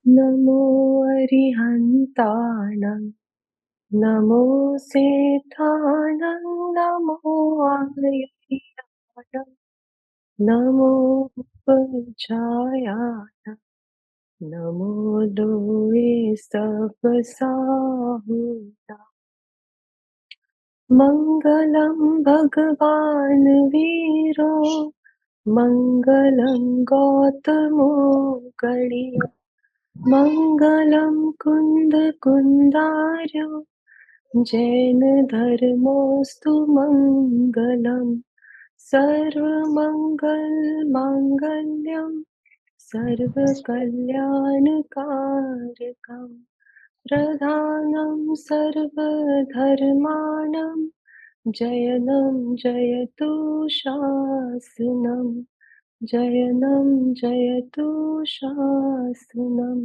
नमो अरिहन्ताणं नमो सेठाणं नमो आर्याणं नमो उपजायाय नमो लोये सपसाहुता मङ्गलं भगवान् वीरो मङ्गलं गौतमो गणिया मङ्गलं कुन्दकुन्दार्यो जैनधर्मोऽस्तु मङ्गलम् सर्वमङ्गलमाङ्गल्यं सर्वकल्याणकारकं प्रधानं सर्वधर्माणां जयनं जयतु शासनं जयनं जयतु शासनं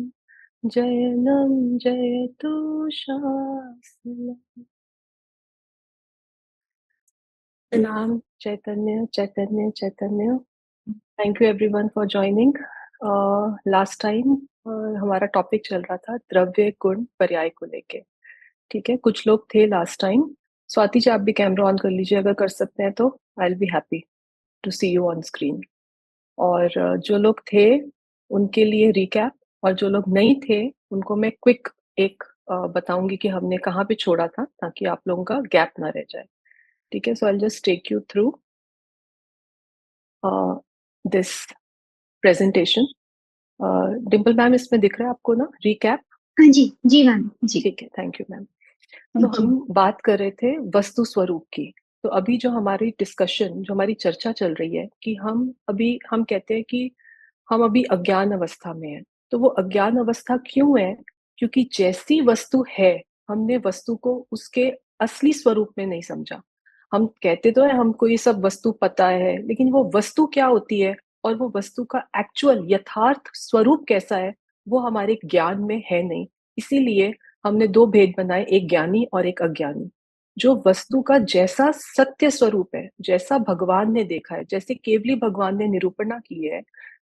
जयनं जयतु शासनम्। नाम Chaitanya Chaitanya Chaitanya. Thank you everyone for joining. Last time हमारा टॉपिक चल रहा था द्रव्य गुण पर्याय को लेके। ठीक है, कुछ लोग थे लास्ट टाइम। स्वाति जी, आप भी कैमरा ऑन कर लीजिए अगर कर सकते हैं तो। I will be happy to see you on screen. और जो लोग थे उनके लिए रिकैप, और जो लोग नहीं थे उनको मैं क्विक एक बताऊंगी कि हमने कहाँ पे छोड़ा था, ताकि आप लोगों का गैप ना रह जाए। ठीक है, so I just take you through this presentation. Dimple ma'am, इसमें दिख रहा है आपको ना रिकैप? हाँ जी जी मैम जी। ठीक है, थैंक यू मैम। तो थैंक यू। हम बात कर रहे थे वस्तु स्वरूप की। तो अभी जो हमारी डिस्कशन, जो हमारी चर्चा चल रही है कि हम कहते हैं कि हम अभी अज्ञान अवस्था में हैं। तो वो अज्ञान अवस्था क्यों है? क्योंकि जैसी वस्तु है, हमने वस्तु को उसके असली स्वरूप में नहीं समझा। हम कहते तो है हमको ये सब वस्तु पता है, लेकिन वो वस्तु क्या होती है और वो वस्तु का एक्चुअल यथार्थ स्वरूप कैसा है, वो हमारे ज्ञान में है नहीं। इसीलिए हमने दो भेद बनाए, एक ज्ञानी और एक अज्ञानी। जो वस्तु का जैसा सत्य स्वरूप है, जैसा भगवान ने देखा है, जैसे केवली भगवान ने निरूपणा की है,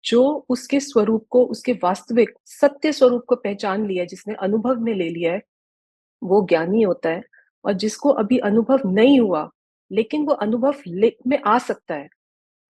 जो उसके स्वरूप को, उसके वास्तविक सत्य स्वरूप को पहचान लिया है, जिसने अनुभव में ले लिया है, वो ज्ञानी होता है। और जिसको अभी अनुभव नहीं हुआ, लेकिन वो अनुभव में आ सकता है,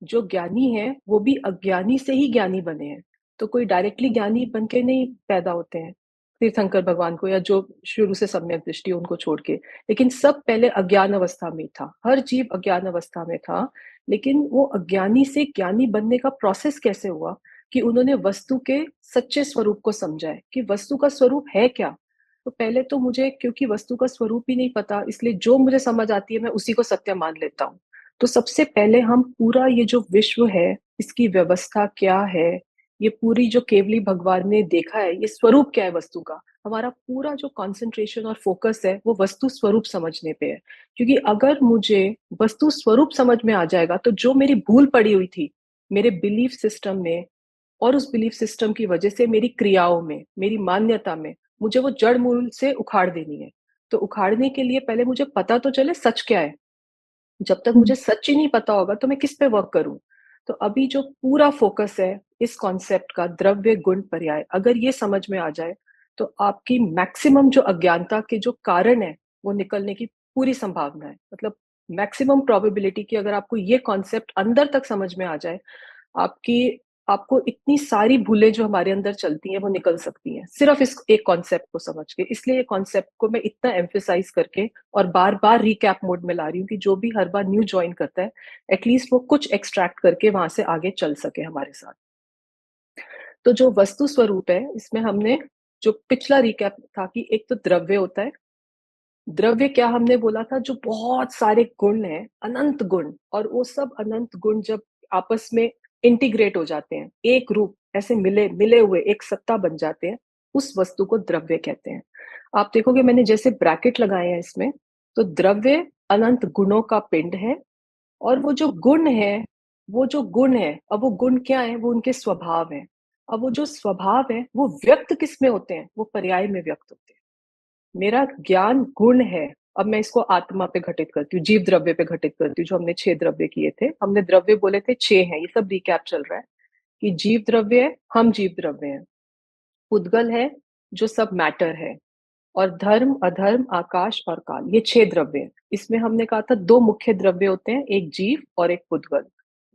जो ज्ञानी है वो भी अज्ञानी से ही ज्ञानी बने हैं। तो कोई डायरेक्टली ज्ञानी बन के नहीं पैदा होते हैं, तीर्थंकर भगवान को या जो शुरू से सम्यक दृष्टि उनको छोड़ के। लेकिन सब पहले अज्ञान अवस्था में था, हर जीव अज्ञान अवस्था में था। लेकिन वो अज्ञानी से ज्ञानी बनने का प्रोसेस कैसे हुआ? कि उन्होंने वस्तु के सच्चे स्वरूप को समझा है कि वस्तु का स्वरूप है क्या। तो पहले तो मुझे, क्योंकि वस्तु का स्वरूप ही नहीं पता, इसलिए जो मुझे समझ आती है मैं उसी को सत्य मान लेता हूँ। तो सबसे पहले हम पूरा ये जो विश्व है, इसकी व्यवस्था क्या है, ये पूरी जो केवली भगवान ने देखा है, ये स्वरूप क्या है वस्तु का, हमारा पूरा जो कंसंट्रेशन और फोकस है वो वस्तु स्वरूप समझने पे है। क्योंकि अगर मुझे वस्तु स्वरूप समझ में आ जाएगा, तो जो मेरी भूल पड़ी हुई थी मेरे बिलीफ सिस्टम में, और उस बिलीफ सिस्टम की वजह से मेरी क्रियाओं में, मेरी मान्यता में, मुझे वो जड़ मूल से उखाड़ देनी है। तो उखाड़ने के लिए पहले मुझे पता तो चले सच क्या है। जब तक मुझे सच ही नहीं पता होगा तो मैं किस पे वर्क करूं? तो अभी जो पूरा फोकस है इस कॉन्सेप्ट का, द्रव्य गुण पर्याय, अगर ये समझ में आ जाए, तो आपकी मैक्सिमम जो अज्ञानता के जो कारण है वो निकलने की पूरी संभावना है। मतलब मैक्सिमम प्रोबेबिलिटी की, अगर आपको ये कॉन्सेप्ट अंदर तक समझ में आ जाए, आपकी आपको इतनी सारी भूलें जो हमारे अंदर चलती हैं वो निकल सकती हैं, सिर्फ इस एक कॉन्सेप्ट को समझ के। इसलिए ये कॉन्सेप्ट को मैं इतना एम्फेसाइज करके और बार बार रिकैप मोड में ला रही हूँ, कि जो भी हर बार न्यू ज्वाइन करता है, एटलीस्ट वो कुछ एक्सट्रैक्ट करके वहां से आगे चल सके हमारे साथ। तो जो वस्तु स्वरूप है, इसमें हमने जो पिछला रिकैप था कि एक तो द्रव्य होता है। द्रव्य क्या हमने बोला था? जो बहुत सारे गुण हैं, अनंत गुण, और वो सब अनंत गुण जब आपस में इंटीग्रेट हो जाते हैं, एक रूप ऐसे मिले मिले हुए एक सत्ता बन जाते हैं, उस वस्तु को द्रव्य कहते हैं। आप देखोगे मैंने जैसे ब्रैकेट लगाए हैं इसमें, तो द्रव्य अनंत गुणों का पिंड है। और वो जो गुण है, वो जो गुण है, अब वो गुण क्या है? वो उनके स्वभाव है। अब वो जो स्वभाव है वो व्यक्त किस में होते हैं? वो पर्याय में व्यक्त होते हैं। मेरा ज्ञान गुण है। अब मैं इसको आत्मा पे घटित करती हूँ, जीव द्रव्य पे घटित करती हूँ। जो हमने 6 द्रव्य किए थे, हमने द्रव्य बोले थे 6 हैं, ये सब रिकैप चल रहा है कि जीव द्रव्य है, हम जीव द्रव्य हैं। पुद्गल है जो सब मैटर है, और धर्म अधर्म आकाश और काल, ये 6 द्रव्य हैं। इसमें हमने कहा था 2 मुख्य द्रव्य होते हैं, एक जीव और एक पुद्गल।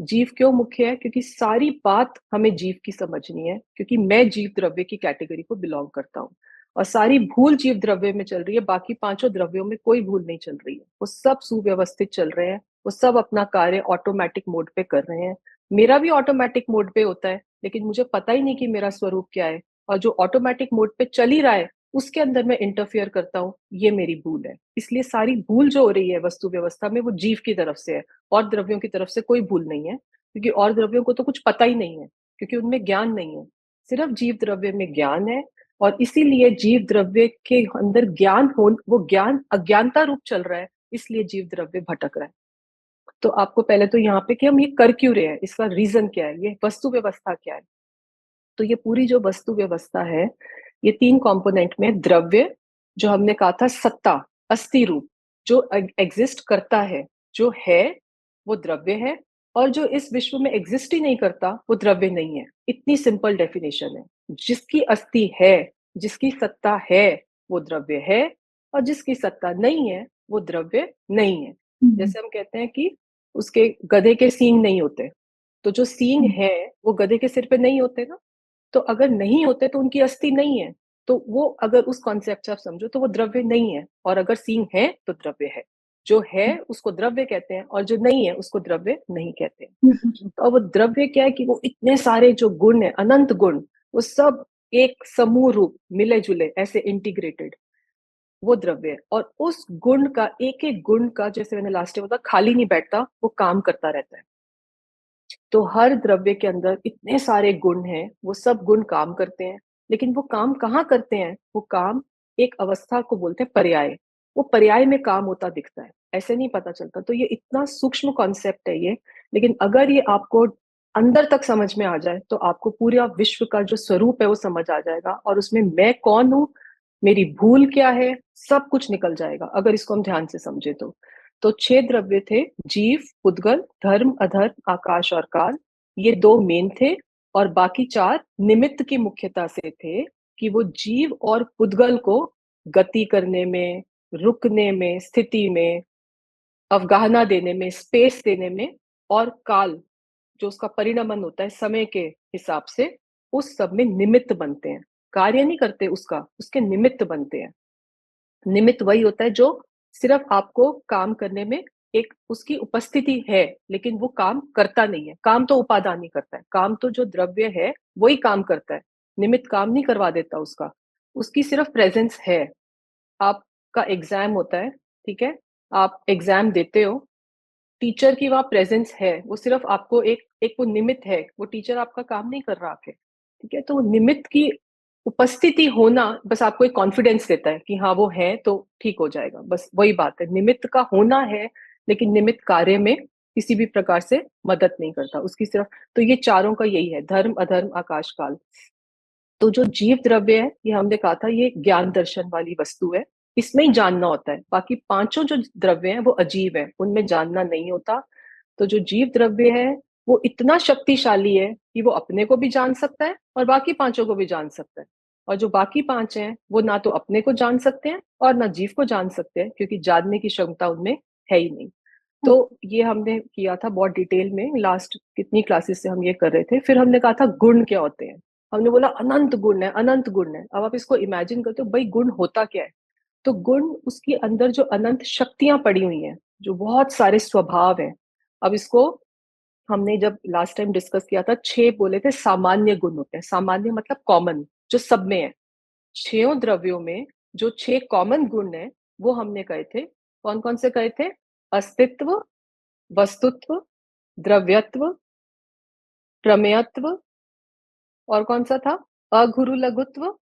जीव क्यों मुख्य है? क्योंकि सारी बात हमें जीव की समझनी है, क्योंकि मैं जीव द्रव्य की कैटेगरी को बिलोंग करता हूँ। और सारी भूल जीव द्रव्य में चल रही है, बाकी 5 द्रव्यों में कोई भूल नहीं चल रही है, वो सब सुव्यवस्थित चल रहे हैं, वो सब अपना कार्य ऑटोमेटिक मोड पे कर रहे हैं। मेरा भी ऑटोमेटिक मोड पे होता है, लेकिन मुझे पता ही नहीं कि मेरा स्वरूप क्या है। और जो ऑटोमेटिक मोड पे चल ही रहा है, उसके अंदर मैं इंटरफियर करता हूँ, ये मेरी भूल है। इसलिए सारी भूल जो हो रही है वस्तु व्यवस्था में, वो जीव की तरफ से है, और द्रव्यों की तरफ से कोई भूल नहीं है, क्योंकि और द्रव्यों को तो कुछ पता ही नहीं है, क्योंकि उनमें ज्ञान नहीं है। सिर्फ जीव द्रव्य में ज्ञान है, और इसीलिए जीव द्रव्य के अंदर ज्ञान हो, वो ज्ञान अज्ञानता रूप चल रहा है, इसलिए जीव द्रव्य भटक रहा है। तो आपको पहले तो यहाँ पे कि हम ये कर क्यों रहे हैं, इसका रीजन क्या है, ये वस्तु व्यवस्था क्या है। तो ये पूरी जो वस्तु व्यवस्था है, ये 3 कंपोनेंट में, द्रव्य जो हमने कहा था, सत्ता, अस्थि रूप, जो एग्जिस्ट करता है, जो है वो द्रव्य है, और जो इस विश्व में एग्जिस्ट ही नहीं करता वो द्रव्य नहीं है। इतनी सिंपल डेफिनेशन है। जिसकी अस्थि है, जिसकी सत्ता है, वो द्रव्य है, और जिसकी सत्ता नहीं है वो द्रव्य नहीं है। हम्म, जैसे हम कहते हैं कि उसके गधे के सींग नहीं होते, तो जो सींग हम्म, है वो गधे के सिर पे नहीं होते ना। तो अगर नहीं होते तो उनकी अस्थि नहीं है, तो वो अगर उस कॉन्सेप्ट से आप समझो तो वो द्रव्य नहीं है, और अगर सींग है तो द्रव्य है। जो है उसको द्रव्य कहते हैं, और जो नहीं है उसको द्रव्य नहीं कहते हैं। तो अब वो द्रव्य क्या है कि वो इतने सारे जो गुण है, अनंत गुण, वो सब एक समूह रूप मिले जुले ऐसे इंटीग्रेटेड, वो द्रव्य है। और उस गुण का, एक एक गुण का, जैसे मैंने लास्ट टाइम बताया, खाली नहीं बैठता, वो काम करता रहता है। तो हर द्रव्य के अंदर इतने सारे गुण हैं, वो सब गुण काम करते हैं, लेकिन वो काम कहाँ करते हैं? वो काम एक अवस्था को बोलते हैं पर्याय। वो पर्याय में काम होता दिखता है, ऐसे नहीं पता चलता। तो ये इतना सूक्ष्म कॉन्सेप्ट है ये, लेकिन अगर ये आपको अंदर तक समझ में आ जाए तो आपको पूरा विश्व का जो स्वरूप है वो समझ आ जाएगा, और उसमें मैं कौन हूँ, मेरी भूल क्या है, सब कुछ निकल जाएगा अगर इसको हम ध्यान से समझे तो। 6 द्रव्य थे, जीव, पुद्गल, धर्म अधर्म आकाश और काल, ये 2 मेन थे। और बाकी 4 निमित्त की मुख्यता से थे, कि वो जीव और पुद्गल को गति करने में, रुकने में, स्थिति में, अवगाहना देने में, स्पेस देने में, और काल जो उसका परिणमन होता है समय के हिसाब से, उस सब में निमित्त बनते हैं। कार्य नहीं करते उसका, उसके निमित्त बनते हैं। निमित्त वही होता है जो सिर्फ आपको काम करने में, एक उसकी उपस्थिति है, लेकिन वो काम करता नहीं है। काम तो उपादान ही करता है, काम तो जो द्रव्य है वही काम करता है। निमित्त काम नहीं करवा देता उसका, उसकी सिर्फ प्रेजेंस है। आपका एग्जाम होता है, ठीक है, आप एग्जाम देते हो, टीचर की वहां प्रेजेंस है, वो सिर्फ आपको एक एक वो निमित्त है, वो टीचर आपका काम नहीं कर रहा आके, ठीक है। तो वो निमित्त की उपस्थिति होना बस आपको एक कॉन्फिडेंस देता है कि हाँ वो है तो ठीक हो जाएगा, बस वही बात है, निमित्त का होना है। लेकिन निमित्त कार्य में किसी भी प्रकार से मदद नहीं करता उसकी, सिर्फ। तो ये चारों का यही है, धर्म अधर्म आकाश काल। तो जो जीव द्रव्य है, ये हमने कहा था, ये ज्ञान दर्शन वाली वस्तु है, इसमें ही जानना होता है। बाकी पांचों जो द्रव्य हैं वो अजीब है, उनमें जानना नहीं होता। तो जो जीव द्रव्य है वो इतना शक्तिशाली है कि वो अपने को भी जान सकता है और बाकी पांचों को भी जान सकता है। और जो बाकी 5 हैं वो ना तो अपने को जान सकते हैं और ना जीव को जान सकते हैं, क्योंकि जानने की क्षमता उनमें है ही नहीं। तो ये हमने किया था बहुत डिटेल में, लास्ट कितनी क्लासेस से हम ये कर रहे थे। फिर हमने कहा था गुण क्या होते हैं, हमने बोला अनंत गुण है, अनंत गुण है। अब आप इसको इमेजिन करते हो, भाई गुण होता क्या है? तो गुण उसके अंदर जो अनंत शक्तियां पड़ी हुई हैं, जो बहुत सारे स्वभाव हैं। अब इसको हमने जब लास्ट टाइम डिस्कस किया था, 6 बोले थे सामान्य गुण होते हैं। सामान्य मतलब कॉमन, जो सब में है। 6 द्रव्यों में जो 6 कॉमन गुण है, वो हमने कहे थे। कौन कौन से कहे थे? अस्तित्व, वस्तुत्व, द्रव्यत्व, प्रमेयत्व, और कौन सा था? अघुरु लघुत्व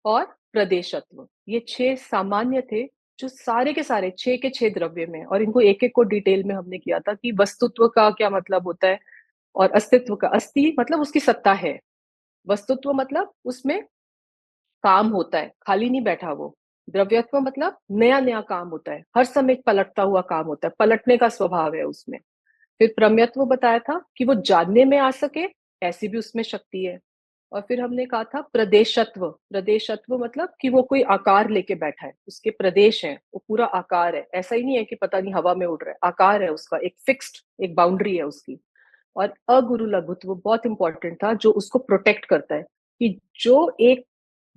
और प्रदेशत्व। ये 6 सामान्य थे, जो सारे के सारे 6 के 6 द्रव्य में। और इनको एक एक को डिटेल में हमने किया था कि वस्तुत्व का क्या मतलब होता है, और अस्तित्व का, अस्थि मतलब उसकी सत्ता है, वस्तुत्व मतलब उसमें काम होता है, खाली नहीं बैठा वो। द्रव्यत्व मतलब नया नया काम होता है, हर समय पलटता हुआ काम होता है, पलटने का स्वभाव है उसमें। फिर प्रमेयत्व बताया था कि वो जानने में आ सके, ऐसी भी उसमें शक्ति है। और फिर हमने कहा था प्रदेशत्व। प्रदेशत्व मतलब कि वो कोई आकार लेके बैठा है, उसके प्रदेश है, वो पूरा आकार है, ऐसा ही नहीं है कि पता नहीं हवा में उड़ रहा है, आकार है उसका, एक फिक्स्ड एक बाउंड्री है उसकी। और अगुरु लघुत्व बहुत इंपॉर्टेंट था, जो उसको प्रोटेक्ट करता है कि जो एक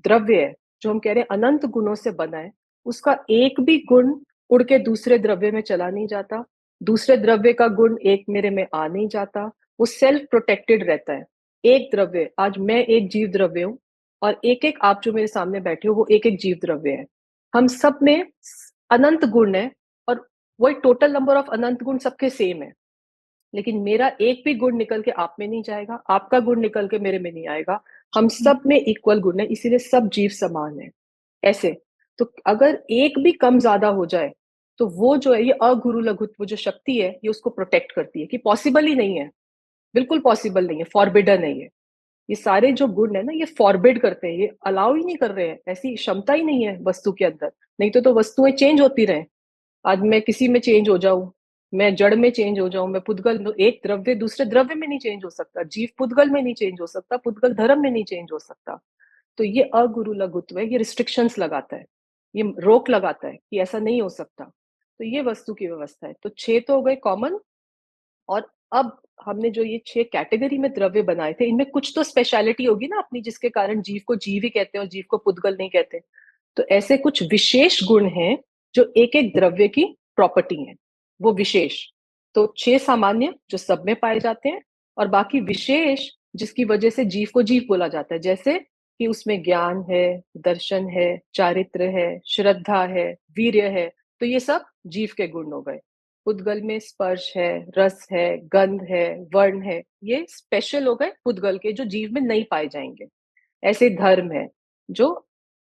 द्रव्य है, जो हम कह रहे हैं अनंत गुणों से बना है, उसका एक भी गुण उड़ के दूसरे द्रव्य में चला नहीं जाता, दूसरे द्रव्य का गुण एक मेरे में आ नहीं जाता, वो सेल्फ प्रोटेक्टेड रहता है। एक द्रव्य, आज मैं एक जीव द्रव्य हूं, और एक एक आप जो मेरे सामने बैठे हो वो एक एक जीव द्रव्य है। हम सब में अनंत गुण है, और वही टोटल नंबर ऑफ अनंत गुण सबके सेम है, लेकिन मेरा एक भी गुण निकल के आप में नहीं जाएगा, आपका गुण निकल के मेरे में नहीं आएगा। हम सब में इक्वल गुण है, इसीलिए सब जीव समान है। ऐसे तो अगर एक भी कम ज्यादा हो जाए, तो वो जो है ये अगुरु लघुत्व जो शक्ति है, ये उसको प्रोटेक्ट करती है कि पॉसिबल ही नहीं है, बिल्कुल पॉसिबल नहीं है, फॉरबिडन है ये। ये सारे जो गुण है ना, ये फॉरबिड करते हैं, ये अलाउ ही नहीं कर रहे हैं, ऐसी क्षमता ही नहीं है वस्तु के अंदर। नहीं तो वस्तुएं चेंज होती रहे। आज मैं किसी में चेंज हो जाऊं, मैं जड़ में चेंज हो जाऊं, मैं पुद्गल, एक द्रव्य दूसरे द्रव्य में नहीं चेंज हो सकता, जीव पुद्गल में नहीं चेंज हो सकता, पुद्गल धर्म में नहीं चेंज हो सकता। तो ये अगुरु लघुत्व है, ये रिस्ट्रिक्शंस लगाता है, ये रोक लगाता है कि ऐसा नहीं हो सकता। तो ये वस्तु की व्यवस्था है। तो 6 तो हो गए कॉमन। और अब हमने जो ये 6 कैटेगरी में द्रव्य बनाए थे, इनमें कुछ तो स्पेशलिटी होगी ना अपनी, जिसके कारण जीव को जीव ही कहते हैं और जीव को पुद्गल नहीं कहते। तो ऐसे कुछ विशेष गुण हैं जो एक एक द्रव्य की प्रॉपर्टी है, वो विशेष। तो 6 सामान्य जो सब में पाए जाते हैं, और बाकी विशेष जिसकी वजह से जीव को जीव बोला जाता है, जैसे कि उसमें ज्ञान है, दर्शन है, चारित्र है, श्रद्धा है, वीर्य है। तो ये सब जीव के गुण हो गए। पुद्गल में स्पर्श है, रस है, गंध है, वर्ण है, ये स्पेशल हो गए पुद्गल के, जो जीव में नहीं पाए जाएंगे। ऐसे धर्म है, जो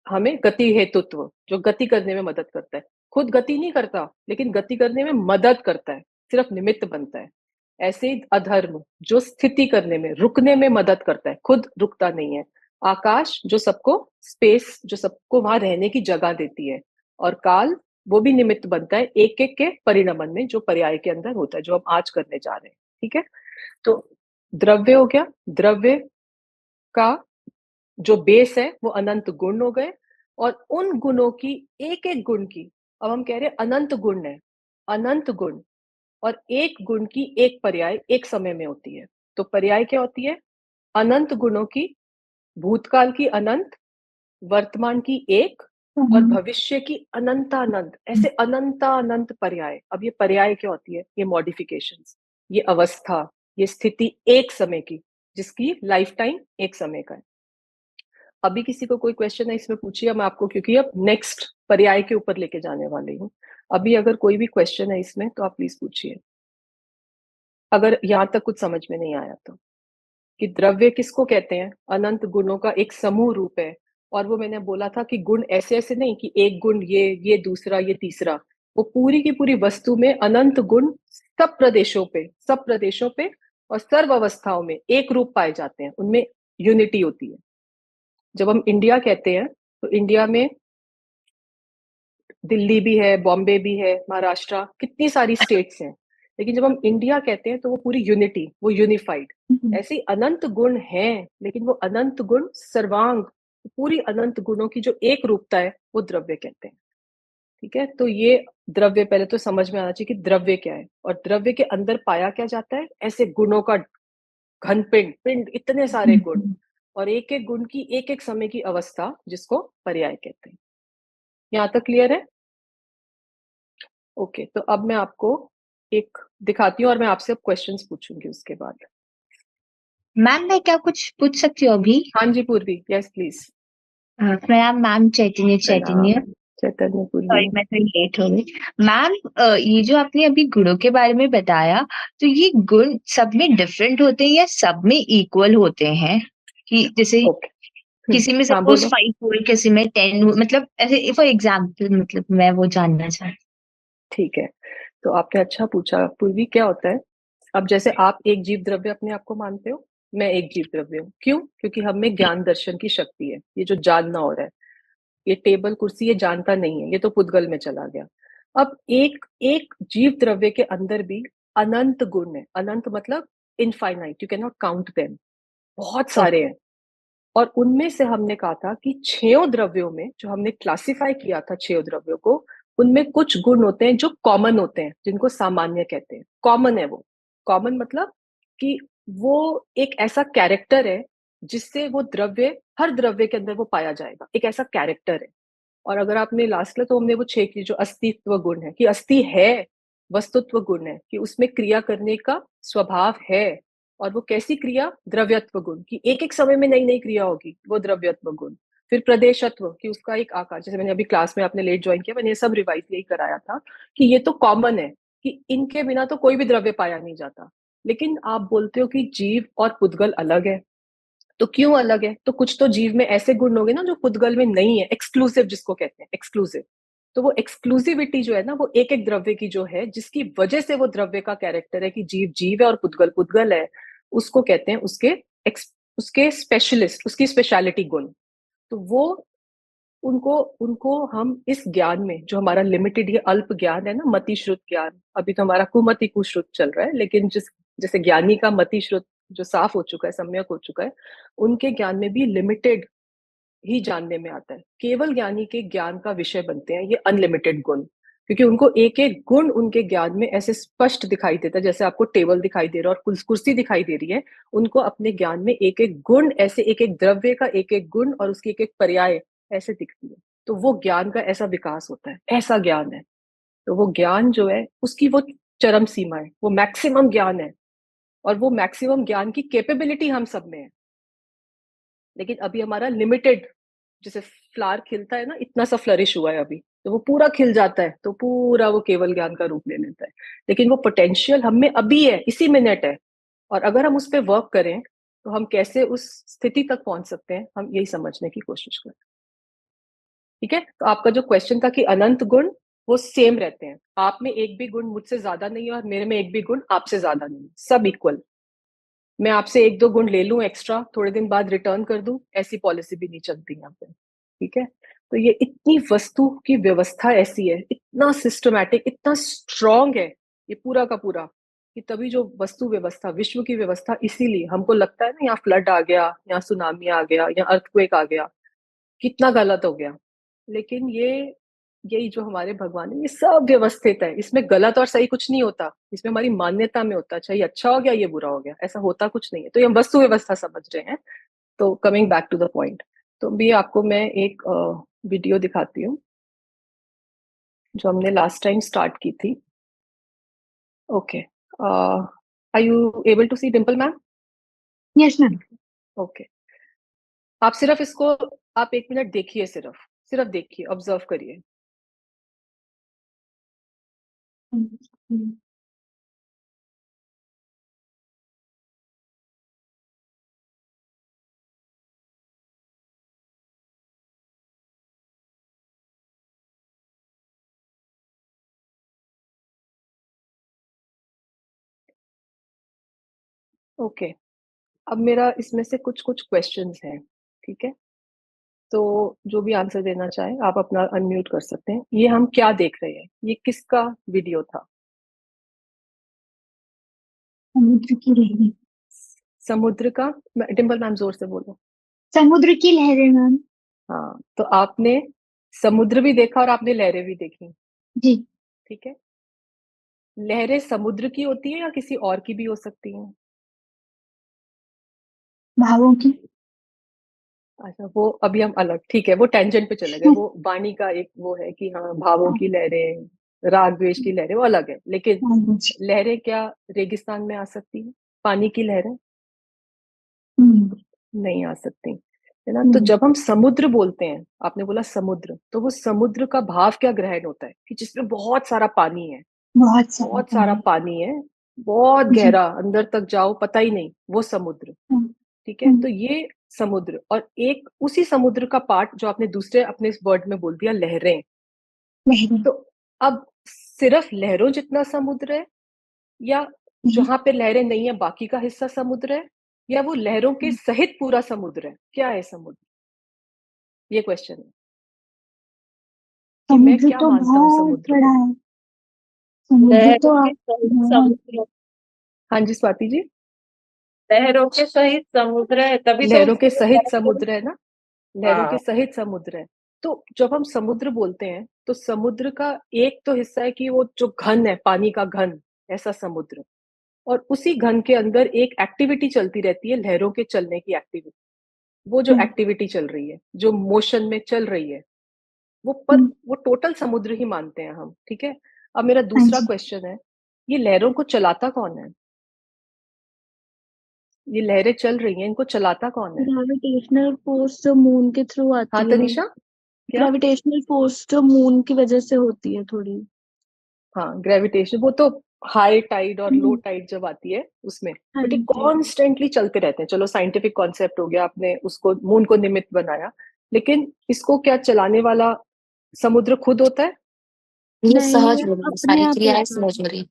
हमें गति हेतुत्व, जो गति करने में मदद करता है, खुद गति नहीं करता लेकिन गति करने में मदद करता है, सिर्फ निमित्त बनता है। ऐसे ही अधर्म, जो स्थिति करने में, रुकने में मदद करता है, खुद रुकता नहीं है। आकाश, जो सबको स्पेस, जो सबको वहां रहने की जगह देती है। और काल, वो भी निमित्त बनता है एक एक के परिणमन में, जो पर्याय के अंदर होता है, जो हम आज करने जा रहे हैं। ठीक है। तो द्रव्य हो गया, द्रव्य का जो बेस है वो अनंत गुण हो गए। और उन गुणों की, एक एक गुण की, अब हम कह रहे हैं अनंत गुण है, अनंत गुण, और एक गुण की एक पर्याय एक समय में होती है। तो पर्याय क्या होती है? अनंत गुणों की, भूतकाल की अनंत, वर्तमान की एक, और भविष्य की अनंतानंत, ऐसे अनंतानंत पर्याय। अब ये पर्याय क्या होती है? ये मॉडिफिकेशंस, ये अवस्था, ये स्थिति एक समय की, जिसकी लाइफ टाइम एक समय का है। अभी किसी को कोई क्वेश्चन है इसमें, पूछिए, मैं आपको, क्योंकि अब नेक्स्ट पर्याय के ऊपर लेके जाने वाली हूँ। अभी अगर कोई भी क्वेश्चन है इसमें तो आप प्लीज पूछिए, अगर यहाँ तक कुछ समझ में नहीं आया तो। कि द्रव्य किसको कहते हैं? अनंत गुणों का एक समूह रूप है। और वो मैंने बोला था कि गुण ऐसे ऐसे नहीं कि एक गुण ये दूसरा, ये तीसरा। वो पूरी की पूरी वस्तु में अनंत गुण, सब प्रदेशों पे और सर्व अवस्थाओं में एक रूप पाए जाते हैं, उनमें यूनिटी होती है। जब हम इंडिया कहते हैं, तो इंडिया में दिल्ली भी है, बॉम्बे भी है, महाराष्ट्र, कितनी सारी स्टेट्स हैं। लेकिन जब हम इंडिया कहते हैं तो वो पूरी यूनिटी, वो यूनिफाइड। ऐसे ही अनंत गुण हैं, लेकिन वो अनंत गुण सर्वांग, पूरी अनंत गुणों की जो एक रूपता है, वो द्रव्य कहते हैं। ठीक है। तो ये द्रव्य, पहले तो समझ में आना चाहिए कि द्रव्य क्या है, और द्रव्य के अंदर पाया क्या जाता है? ऐसे गुणों का घन पिंड, इतने सारे गुण, और एक एक गुण की एक एक समय की अवस्था, जिसको पर्याय कहते हैं। यहाँ तक क्लियर है? ओके। तो अब मैं आपको एक दिखाती हूँ, और मैं आपसे अब क्वेश्चंस पूछूंगी उसके बाद। मैम मैं क्या कुछ पूछ सकती हूँ अभी? हाँ जी पूर्वी, यस प्लीज। प्रणाम मैम, चैतन्य प्रणाम। चैतन्य। चैतन्य पूर्वी। सॉरी मैं थोड़ी लेट हो गई। मैम ये जो आपने अभी गुणों के बारे में बताया, तो ये गुण सब में डिफरेंट होते हैं या सब में इक्वल होते हैं? कि जैसे ओके। किसी में हाँ सपोज बोलो। 5 हो, किसी में 10 हो, मतलब ऐसे फॉर एग्जाम्पल, मतलब मैं वो जानना चाहती ठीक है। तो आपने अच्छा पूछा पूर्वी, क्या होता है? अब जैसे आप एक जीव द्रव्य अपने आप को मानते हो, मैं एक जीव द्रव्य हूँ। क्यों? क्योंकि हम में हूँ। ज्ञान दर्शन की शक्ति है, ये जो जानना हो रहा है। ये टेबल कुर्सी ये जानता नहीं है, ये तो पुद्गल में चला गया। अब एक एक जीव द्रव्य के अंदर भी अनंत गुण है। अनंत मतलब infinite, you can not count them, बहुत सारे हैं। और उनमें से हमने कहा था कि 6 द्रव्यों में जो हमने क्लासिफाई किया था 6 द्रव्यों को, उनमें कुछ गुण होते हैं जो कॉमन होते हैं, जिनको सामान्य कहते हैं। कॉमन है वो, कॉमन मतलब कि वो एक ऐसा कैरेक्टर है जिससे वो द्रव्य, हर द्रव्य के अंदर वो पाया जाएगा, एक ऐसा कैरेक्टर है। और अगर आपने लास्ट में, तो हमने वो 6 की जो अस्तित्व गुण है, कि अस्थि है, वस्तुत्व गुण है, कि उसमें क्रिया करने का स्वभाव है। और वो कैसी क्रिया? द्रव्यत्व गुण, कि एक एक समय में नई नई क्रिया होगी, वो द्रव्यत्व गुण। फिर प्रदेशत्व, कि उसका एक आकार, जैसे मैंने अभी क्लास में, आपने लेट ज्वाइन किया, मैंने ये सब रिवाइज यही कराया था कि ये तो कॉमन है कि इनके बिना तो कोई भी द्रव्य पाया नहीं जाता। लेकिन आप बोलते हो कि जीव और पुद्गल अलग है, तो क्यों अलग है? तो कुछ तो जीव में ऐसे गुण होंगे ना जो पुद्गल में नहीं है, एक्सक्लूसिव जिसको कहते हैं, एक्सक्लूसिव। तो वो एक्सक्लूसिविटी जो है ना, वो एक एक द्रव्य की जो है, जिसकी वजह से वो द्रव्य का कैरेक्टर है कि जीव जीव है और पुद्गल पुद्गल है, उसको कहते हैं उसके स्पेशलिस्ट, उसकी स्पेशलिटी गुण। तो वो, उनको उनको हम इस ज्ञान में, जो हमारा लिमिटेड ये अल्प ज्ञान है ना, मति श्रुत ज्ञान, अभी तो हमारा कुमति कुश्रुत चल रहा है, लेकिन जिस, जैसे ज्ञानी का मति श्रुत जो साफ हो चुका है, सम्यक हो चुका है, उनके ज्ञान में भी लिमिटेड ही जानने में आता है। केवल ज्ञानी के ज्ञान का विषय बनते हैं ये अनलिमिटेड गुण, क्योंकि उनको एक एक गुण उनके ज्ञान में ऐसे स्पष्ट दिखाई देता है, जैसे आपको टेबल दिखाई दे रहा है और कुर्सी दिखाई दे रही है। उनको अपने ज्ञान में एक एक गुण ऐसे, एक एक द्रव्य का एक एक गुण और उसकी एक एक पर्याय ऐसे दिखती है। तो वो ज्ञान का ऐसा विकास होता है, ऐसा ज्ञान है। तो वो ज्ञान जो है, उसकी वो चरम सीमा है, वो मैक्सिमम ज्ञान है। और वो मैक्सिमम ज्ञान की कैपेबिलिटी हम सब में है। लेकिन अभी हमारा लिमिटेड, जैसे फ्लावर खिलता है ना, इतना सा फ्लरिश हुआ है अभी, तो वो पूरा खिल जाता है तो पूरा वो केवल ज्ञान का रूप ले लेता है। लेकिन वो पोटेंशियल हम में अभी है, इसी मिनट है। और अगर हम उस पर वर्क करें, तो हम कैसे उस स्थिति तक पहुंच सकते हैं, हम यही समझने की कोशिश करें। ठीक है? तो आपका जो क्वेश्चन था कि अनंत गुण, वो सेम रहते हैं। आप में एक भी गुण मुझसे ज्यादा नहीं है और मेरे में एक भी गुण आपसे ज्यादा नहीं है, सब इक्वल। मैं आपसे एक दो गुण ले लूं एक्स्ट्रा, थोड़े दिन बाद रिटर्न कर दूं, ऐसी पॉलिसी भी नहीं चलती यहाँ पे। ठीक है? तो ये इतनी वस्तु की व्यवस्था ऐसी है, इतना सिस्टमैटिक, इतना स्ट्रॉन्ग है ये पूरा का पूरा, कि तभी जो वस्तु व्यवस्था, विश्व की व्यवस्था, इसीलिए हमको लगता है ना, यहाँ फ्लड आ गया, यहाँ सुनामी आ गया, यहाँ अर्थक्वेक आ गया, कितना गलत हो गया। लेकिन ये, यही जो हमारे भगवान है, ये सब व्यवस्थित है, इसमें गलत और सही कुछ नहीं होता, इसमें हमारी मान्यता में होता है, अच्छा ये अच्छा हो गया, ये बुरा हो गया, ऐसा होता कुछ नहीं है। तो ये हम वस्तु व्यवस्था समझ रहे हैं। तो coming back to the point, तो भी आपको मैं एक वीडियो दिखाती हूँ जो हमने लास्ट टाइम स्टार्ट की थी। Okay, are you able to see Dimple ma'am? Yes ma'am. Okay, आप सिर्फ इसको, आप 1 मिनट देखिए, सिर्फ सिर्फ देखिए, ऑब्जर्व करिए। ओके, अब मेरा इसमें से कुछ कुछ क्वेश्चंस हैं। ठीक है? तो जो भी आंसर देना चाहे आप अपना अनम्यूट कर सकते हैं। ये हम क्या देख रहे हैं? ये किसका वीडियो था? समुद्र की लहरें। समुद्र का? डिम्पल मैम जोर से बोलो। समुद्र की लहरें मैम। हाँ, तो आपने समुद्र भी देखा और आपने लहरें भी देखी। जी। ठीक है? लहरें समुद्र की होती है या किसी और की भी हो सकती हैं? भावों की। अच्छा, वो अभी हम अलग, ठीक है, वो टेंजेंट पे चले गए। वो वाणी का एक वो है कि हाँ, भावों की लहरें, राग द्वेष की लहरें, वो अलग है। लेकिन लहरें क्या रेगिस्तान में आ सकती है? पानी की लहरें नहीं आ सकती, है ना? तो जब हम समुद्र बोलते हैं, आपने बोला समुद्र, तो वो समुद्र का भाव क्या ग्रहण होता है? कि जिसमें बहुत सारा पानी है, बहुत सारा बहुत सारा पानी। पानी है, बहुत जी। गहरा, अंदर तक जाओ पता ही नहीं, वो समुद्र। हम्म, ठीक है? हम्म, तो ये समुद्र, और एक उसी समुद्र का पार्ट जो आपने दूसरे अपने इस वर्ड में बोल दिया, लहरें। लहरें। तो अब सिर्फ लहरों जितना समुद्र है, या नहीं। जहां पे लहरें नहीं है बाकी का हिस्सा समुद्र है, या वो लहरों के सहित पूरा समुद्र है? क्या है समुद्र? ये क्वेश्चन है कि मैं समुद्र क्या तो मानता हूँ बहुत समुद्र बड़ा को। है। समुद्र लहरों तो के आप सहित बहुत। समुद्र। हाँ जी स्वाति जी। लहरों के सहित समुद्र है, तभी तो लहरों के उसको सहित समुद्र है ना, लहरों के हाँ। सहित समुद्र है। तो जब हम समुद्र बोलते हैं तो समुद्र का एक तो हिस्सा है कि वो जो घन है, पानी का घन, ऐसा समुद्र, और उसी घन के अंदर एक एक्टिविटी चलती रहती है, लहरों के चलने की एक्टिविटी। वो जो एक्टिविटी चल रही है, जो मोशन में चल रही है, वो टोटल समुद्र ही मानते हैं हम, ठीक है। अब मेरा हाँ दूसरा जी। क्वेश्चन है, ये लहरों को चलाता कौन है? ये लहरें चल रही हैं, इनको चलाता कौन है? ग्रेविटेशनल फोर्स जो मून के थ्रू हाँ आती है। तनिषा, क्या? ग्रेविटेशनल फोर्स जो मून की वजह से होती है थोड़ी। हाँ, ग्रेविटेशन, वो तो हाई टाइड और लो हम्म, टाइड जब आती है उसमें, हाँ बट ये जी। कॉन्स्टेंटली चलते रहते हैं। चलो साइंटिफिक कॉन्सेप्ट हो गया, आपने उसको मून को निमित्त बनाया, लेकिन इसको क्या चलाने वाला समुद्र खुद होता है? ये नहीं, सहज ये हो रही है, अपने सारी आप क्रियाएं होता है। सहज हो रही है।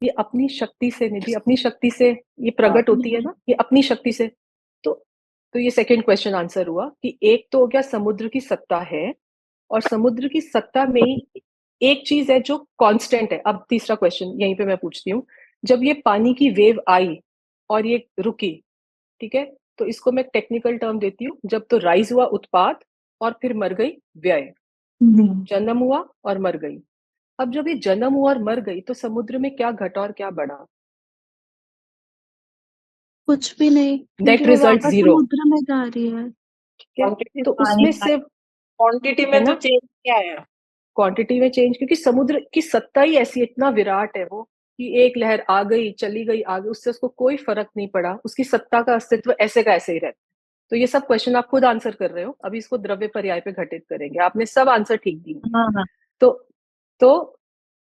ये अपनी शक्ति से, निधि, अपनी शक्ति से ये प्रकट होती है नहीं, ना, ये अपनी शक्ति से। तो तो ये सेकंड क्वेश्चन आंसर हुआ कि एक तो हो गया समुद्र की सत्ता है, और समुद्र की सत्ता में ही एक चीज है जो कांस्टेंट है। अब तीसरा क्वेश्चन यहीं पे मैं पूछती हूँ, जब ये पानी की वेव आई और ये रुकी, ठीक है, तो इसको मैं टेक्निकल टर्म देती हूँ, जब तो राइज हुआ उत्पाद, और फिर मर गई व्यय, जन्म हुआ और मर गई। अब जब ये जन्म हुआ और मर गई तो समुद्र में क्या घटा और क्या बढ़ा? कुछ भी नहीं, क्योंकि नेट वो रिजल्ट वापस जीरो, समुद्र में जा रही है। ठीक है। क्वांटिटी तो पानी उसमें का से, क्वांटिटी है में तो ना, चेंज क्या है? क्वांटिटी में चेंज, क्योंकि समुद्र की सत्ता ही ऐसी, इतना विराट है वो, कि एक लहर आ गई चली गई आ गई, उससे उसको कोई फर्क नहीं पड़ा, उसकी सत्ता का अस्तित्व ऐसे का ऐसे ही रहता है। तो ये सब क्वेश्चन आप खुद आंसर कर रहे हो, अभी इसको द्रव्य पर्याय पे घटित करेंगे, आपने सब आंसर ठीक दिए। हाँ। तो तो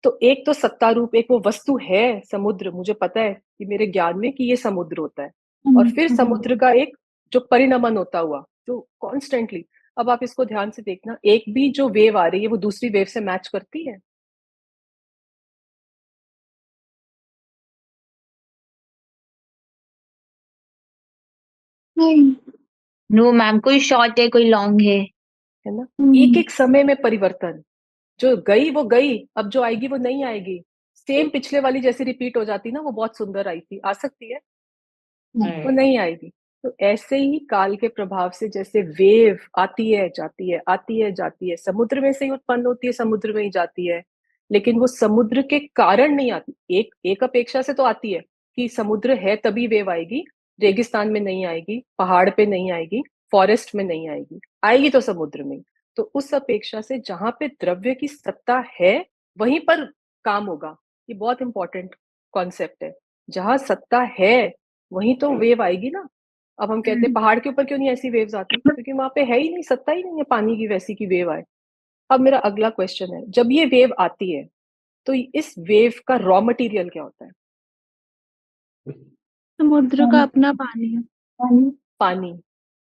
तो एक तो सत्ता रूप, एक वो वस्तु है समुद्र, मुझे पता है कि मेरे ज्ञान में कि ये समुद्र होता है, और फिर समुद्र का एक जो परिणमन होता हुआ, जो कॉन्स्टेंटली, अब आप इसको ध्यान से देखना, एक भी जो वेव आ रही है वो दूसरी वेव से मैच करती है? नहीं। नो मैम, कोई शॉर्ट है, कोई लॉन्ग है। है ना, एक एक समय में परिवर्तन, जो गई वो गई, अब जो आएगी वो नहीं आएगी, सेम पिछले वाली जैसी रिपीट हो जाती ना, वो बहुत सुंदर आई थी, आ सकती है, वो नहीं आएगी। तो ऐसे ही काल के प्रभाव से जैसे वेव आती है जाती है, आती है जाती है, समुद्र में से ही उत्पन्न होती है, समुद्र में ही जाती है, लेकिन वो समुद्र के कारण नहीं आती। एक एक अपेक्षा से तो आती है कि समुद्र है तभी वेव आएगी, रेगिस्तान में नहीं आएगी, पहाड़ पे नहीं आएगी, फॉरेस्ट में नहीं आएगी, आएगी तो समुद्र में। तो उस अपेक्षा से जहां पे द्रव्य की सत्ता है वहीं पर काम होगा, ये बहुत इंपॉर्टेंट कॉन्सेप्ट है। जहां सत्ता है वहीं तो वेव आएगी ना। अब हम कहते हैं पहाड़ के ऊपर क्यों नहीं ऐसी वेव्स आती, क्योंकि वहां पे है ही नहीं, सत्ता ही नहीं है पानी की वैसी की वेव आए। अब मेरा अगला क्वेश्चन है, जब ये वेव आती है तो इस वेव का रॉ मटेरियल क्या होता है? समुद्र का अपना पानी है। पानी।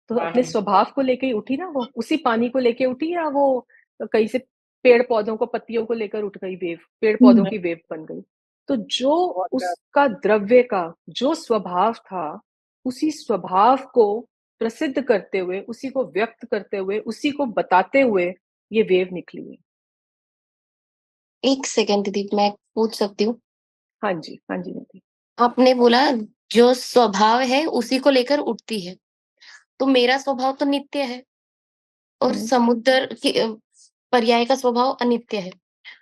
तो अपने स्वभाव को लेके ही उठी ना, वो उसी पानी को लेके उठी, या वो कहीं से पेड़ पौधों को, पत्तियों को लेकर उठ गई वेव, पेड़ पौधों की वेव बन गई? तो जो उसका द्रव्य का जो स्वभाव था, उसी स्वभाव को प्रसिद्ध करते हुए, उसी को व्यक्त करते हुए, उसी को बताते हुए ये वेव निकली है। एक सेकंड दीदी, मैं पूछ सकती हूँ? हाँ जी, हाँ जी निधि। आपने बोला जो स्वभाव है उसी को लेकर उठती है, तो मेरा स्वभाव तो नित्य है और हम्म, समुद्र की पर्याय का स्वभाव अनित्य है।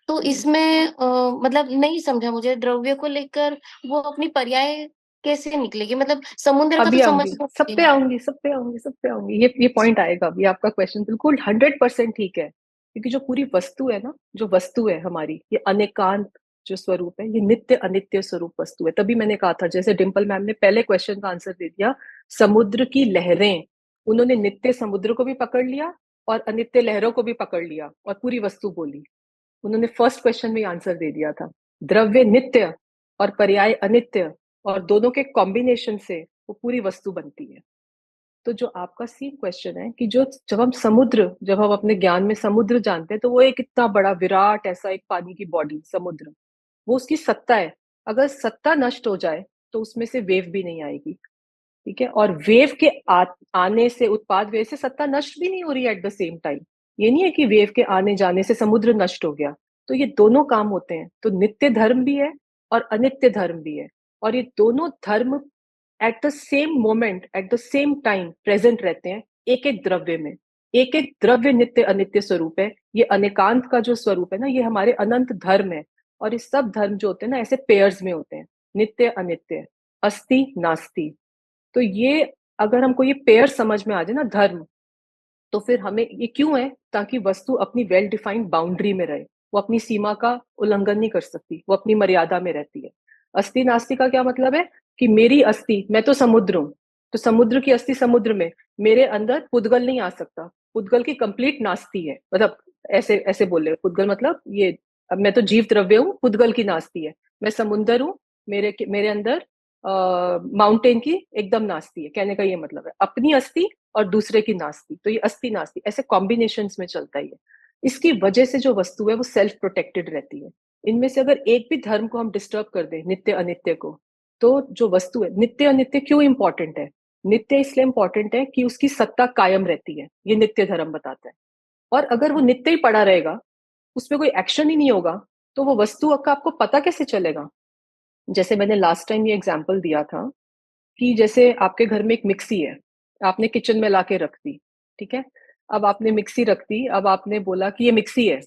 तो हम्म। इसमें मतलब नहीं समझा मुझे, द्रव्य को लेकर वो अपनी पर्याय कैसे निकलेगी? मतलब समुद्र का तो अभी समझ आऊंगी, में सब पे नहीं आया। आऊंगी, सब पे आऊंगी, सब पे आऊंगी, ये पॉइंट आएगा अभी, आपका क्वेश्चन बिल्कुल 100% ठीक है, क्योंकि जो पूरी वस्तु है ना, जो वस्तु है हमारी, ये अनेकांत जो स्वरूप है, ये नित्य अनित्य स्वरूप वस्तु है। तभी मैंने कहा था, जैसे डिम्पल मैम ने पहले क्वेश्चन का आंसर दे दिया, समुद्र की लहरें, उन्होंने नित्य समुद्र को भी पकड़ लिया और अनित्य लहरों को भी पकड़ लिया और पूरी वस्तु बोली। उन्होंने फर्स्ट क्वेश्चन में आंसर दे दिया था, द्रव्य नित्य और पर्याय अनित्य, और दोनों के कॉम्बिनेशन से वो पूरी वस्तु बनती है। तो जो आपका सेम क्वेश्चन है कि जो जब हम समुद्र, जब हम अपने ज्ञान में समुद्र जानते हैं, तो वो एक इतना बड़ा विराट ऐसा एक पानी की बॉडी समुद्र, वो उसकी सत्ता है। अगर सत्ता नष्ट हो जाए तो उसमें से वेव भी नहीं आएगी, ठीक है। और वेव के आने से, उत्पाद वेव से सत्ता नष्ट भी नहीं हो रही है एट द सेम टाइम। ये नहीं है कि वेव के आने जाने से समुद्र नष्ट हो गया। तो ये दोनों काम होते हैं, तो नित्य धर्म भी है और अनित्य धर्म भी है, और ये दोनों धर्म at the same moment, at the same time present रहते हैं एक एक द्रव्य में। एक एक द्रव्य नित्य अनित्य स्वरूप है। ये अनेकांत का जो स्वरूप है ना, ये हमारे अनंत धर्म है। और ये सब धर्म जो होते हैं ना, ऐसे पेयर्स में होते हैं, नित्य अनित्य, अस्ति नास्ति। तो ये अगर हमको ये पेयर समझ में आ जाए ना धर्म, तो फिर हमें ये क्यों है, ताकि वस्तु अपनी वेल डिफाइंड बाउंड्री में रहे, वो अपनी सीमा का उल्लंघन नहीं कर सकती, वो अपनी मर्यादा में रहती है। अस्थि नास्ति का क्या मतलब है कि मेरी अस्थि, मैं तो समुद्र हूं, तो समुद्र की अस्थि समुद्र में, मेरे अंदर पुद्गल नहीं आ सकता। पुद्गल की कंप्लीट नास्ति है, मतलब ऐसे ऐसे बोले पुद्गल मतलब ये, अब मैं तो जीव द्रव्य हूँ, पुद्गल की नास्ति है। मैं समुद्र हूँ, मेरे मेरे अंदर माउंटेन की एकदम नास्ती है, कहने का ये मतलब है अपनी अस्थि और दूसरे की नास्ती। तो ये अस्थि नास्ती ऐसे कॉम्बिनेशन में चलता ही है। इसकी वजह से जो वस्तु है वो सेल्फ प्रोटेक्टेड रहती है। इनमें से अगर एक भी धर्म को हम डिस्टर्ब कर दें, नित्य अनित्य को, तो जो वस्तु है, नित्य अनित्य क्यों इंपॉर्टेंट है? नित्य इसलिए इंपॉर्टेंट है कि उसकी सत्ता कायम रहती है, ये नित्य धर्म बताता है। और अगर वो नित्य ही पड़ा रहेगा, उसमें कोई एक्शन ही नहीं होगा, तो वो वस्तु का आपको पता कैसे चलेगा? जैसे मैंने लास्ट टाइम ये एग्जांपल दिया था कि जैसे आपके घर में एक मिक्सी है, आपने किचन में लाके रख दी, ठीक है। अब आपने मिक्सी रख दी, अब आपने बोला कि ये मिक्सी है।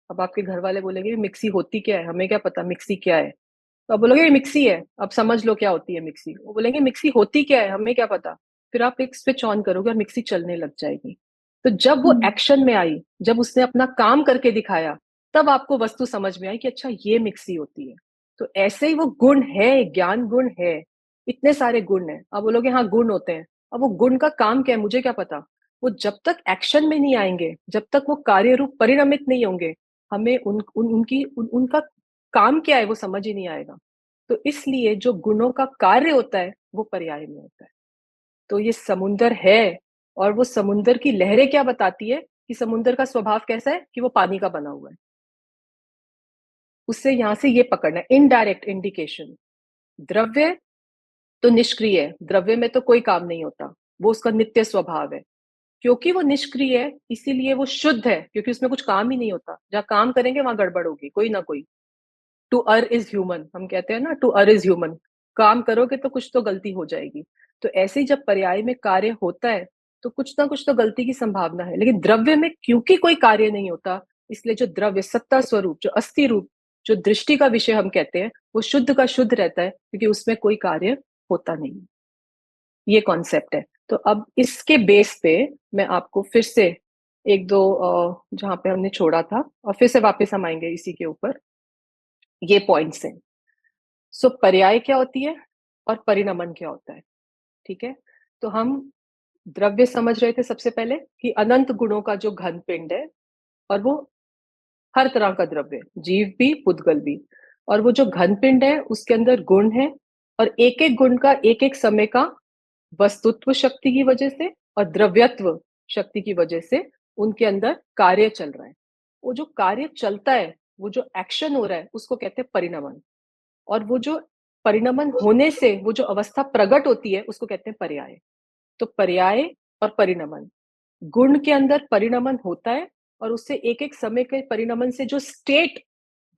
अब आपके घर वाले बोलेंगे मिक्सी होती क्या है, हमें क्या पता मिक्सी क्या है। तो आप बोलोगे ये मिक्सी है, अब समझ लो क्या होती है मिक्सी। वो बोलेंगे मिक्सी होती क्या है, हमें क्या पता। फिर आप एक स्विच ऑन करोगे और मिक्सी चलने लग जाएगी। तो जब वो एक्शन में आई, जब उसने अपना काम करके दिखाया, तब आपको वस्तु समझ में आई कि अच्छा ये मिक्सी होती है। तो ऐसे ही वो गुण है, ज्ञान गुण है, इतने सारे गुण है। अब बोलोगे हाँ गुण होते हैं, अब वो गुण का काम क्या है मुझे क्या पता। वो जब तक एक्शन में नहीं आएंगे, जब तक वो कार्य रूप परिणमित नहीं होंगे, हमें उनका काम क्या है वो समझ ही नहीं आएगा। तो इसलिए जो गुणों का कार्य होता है वो पर्याय में होता है। तो ये समुंदर है, और वो समुंदर की लहरें क्या बताती है कि समुंदर का स्वभाव कैसा है, कि वो पानी का बना हुआ है। उससे यहां से ये पकड़ना है इनडायरेक्ट इंडिकेशन। द्रव्य तो निष्क्रिय है, द्रव्य में तो कोई काम नहीं होता, वो उसका नित्य स्वभाव है। क्योंकि वो निष्क्रिय है इसीलिए वो शुद्ध है, क्योंकि उसमें कुछ काम ही नहीं होता। जहां काम करेंगे वहां गड़बड़ होगी कोई ना कोई। टू अर इज ह्यूमन, हम कहते हैं ना, टू अर इज ह्यूमन। काम करोगे तो कुछ तो गलती हो जाएगी। तो ऐसे ही जब पर्याय में कार्य होता है तो कुछ ना कुछ तो गलती की संभावना है। लेकिन द्रव्य में क्योंकि कोई कार्य नहीं होता, इसलिए जो द्रव्य सत्ता स्वरूप, जो अस्थि रूप, जो दृष्टि का विषय हम कहते हैं, वो शुद्ध का शुद्ध रहता है, क्योंकि उसमें कोई कार्य होता नहीं। ये कॉन्सेप्ट है। तो अब इसके बेस पे मैं आपको फिर से एक दो जहां पे हमने छोड़ा था, और फिर से वापस हम आएंगे इसी के ऊपर। ये पॉइंट्स हैं। सो पर्याय क्या होती है और परिणमन क्या होता है, ठीक है। तो हम द्रव्य समझ रहे थे सबसे पहले कि अनंत गुणों का जो घन पिंड है, और वो हर तरह का द्रव्य, जीव भी पुद्गल भी। और वो जो घन पिंड है उसके अंदर गुण है, और एक एक गुण का एक एक समय का वस्तुत्व शक्ति की वजह से और द्रव्यत्व शक्ति की वजह से उनके अंदर कार्य चल रहा है। वो जो कार्य चलता है, वो जो एक्शन हो रहा है, उसको कहते हैं परिणमन। और वो जो परिणमन होने से वो जो अवस्था प्रकट होती है, उसको कहते हैं पर्याय। तो पर्याय और परिणमन, गुण के अंदर परिणमन होता है, और उससे एक एक समय के परिणमन से जो स्टेट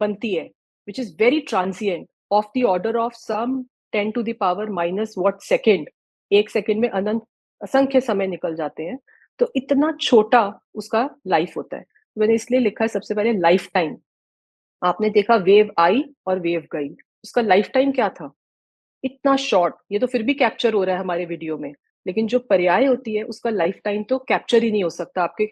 बनती है, which is very transient, of the order of some 10 to the power minus watt second. एक सेकेंड में अनंत असंख्य समय निकल जाते हैं। तो इतना छोटा उसका लाइफ होता है। मैंने इसलिए लिखा है सबसे पहले लाइफ टाइम। आपने देखा वेव आई और वेव गई, उसका लाइफ टाइम क्या था, इतना शॉर्ट। ये तो फिर भी कैप्चर हो रहा है हमारे वीडियो में, लेकिन जो पर्याय होती है उसका लाइफ टाइम तो कैप्चर ही नहीं हो सकता। आपके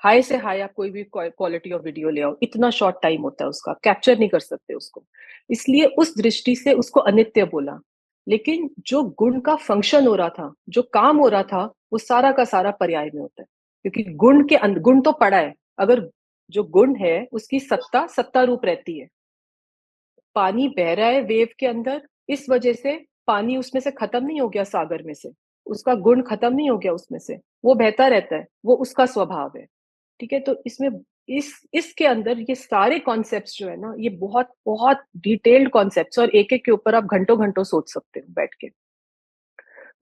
हाई से हाई आप कोई भी क्वालिटी ऑफ वीडियो ले आओ, इतना शॉर्ट टाइम होता है उसका, कैप्चर नहीं कर सकते उसको। इसलिए उस दृष्टि से उसको अनित्य बोला। लेकिन जो गुण का फंक्शन हो रहा था, जो काम हो रहा था, वो सारा का सारा पर्याय में होता है। क्योंकि गुण के गुण तो पड़ा है, अगर जो गुण है उसकी सत्ता सत्ता रूप रहती है। पानी बह रहा है वेव के अंदर, इस वजह से पानी उसमें से खत्म नहीं हो गया, सागर में से उसका गुण खत्म नहीं हो गया उसमें से, वो बहता रहता है, वो उसका स्वभाव है। ठीक है। तो इसमें इसके अंदर ये सारे कॉन्सेप्ट्स जो है ना, ये बहुत बहुत डिटेल्ड कॉन्सेप्ट्स, और एक एक के ऊपर आप घंटों घंटों सोच सकते हो बैठ के।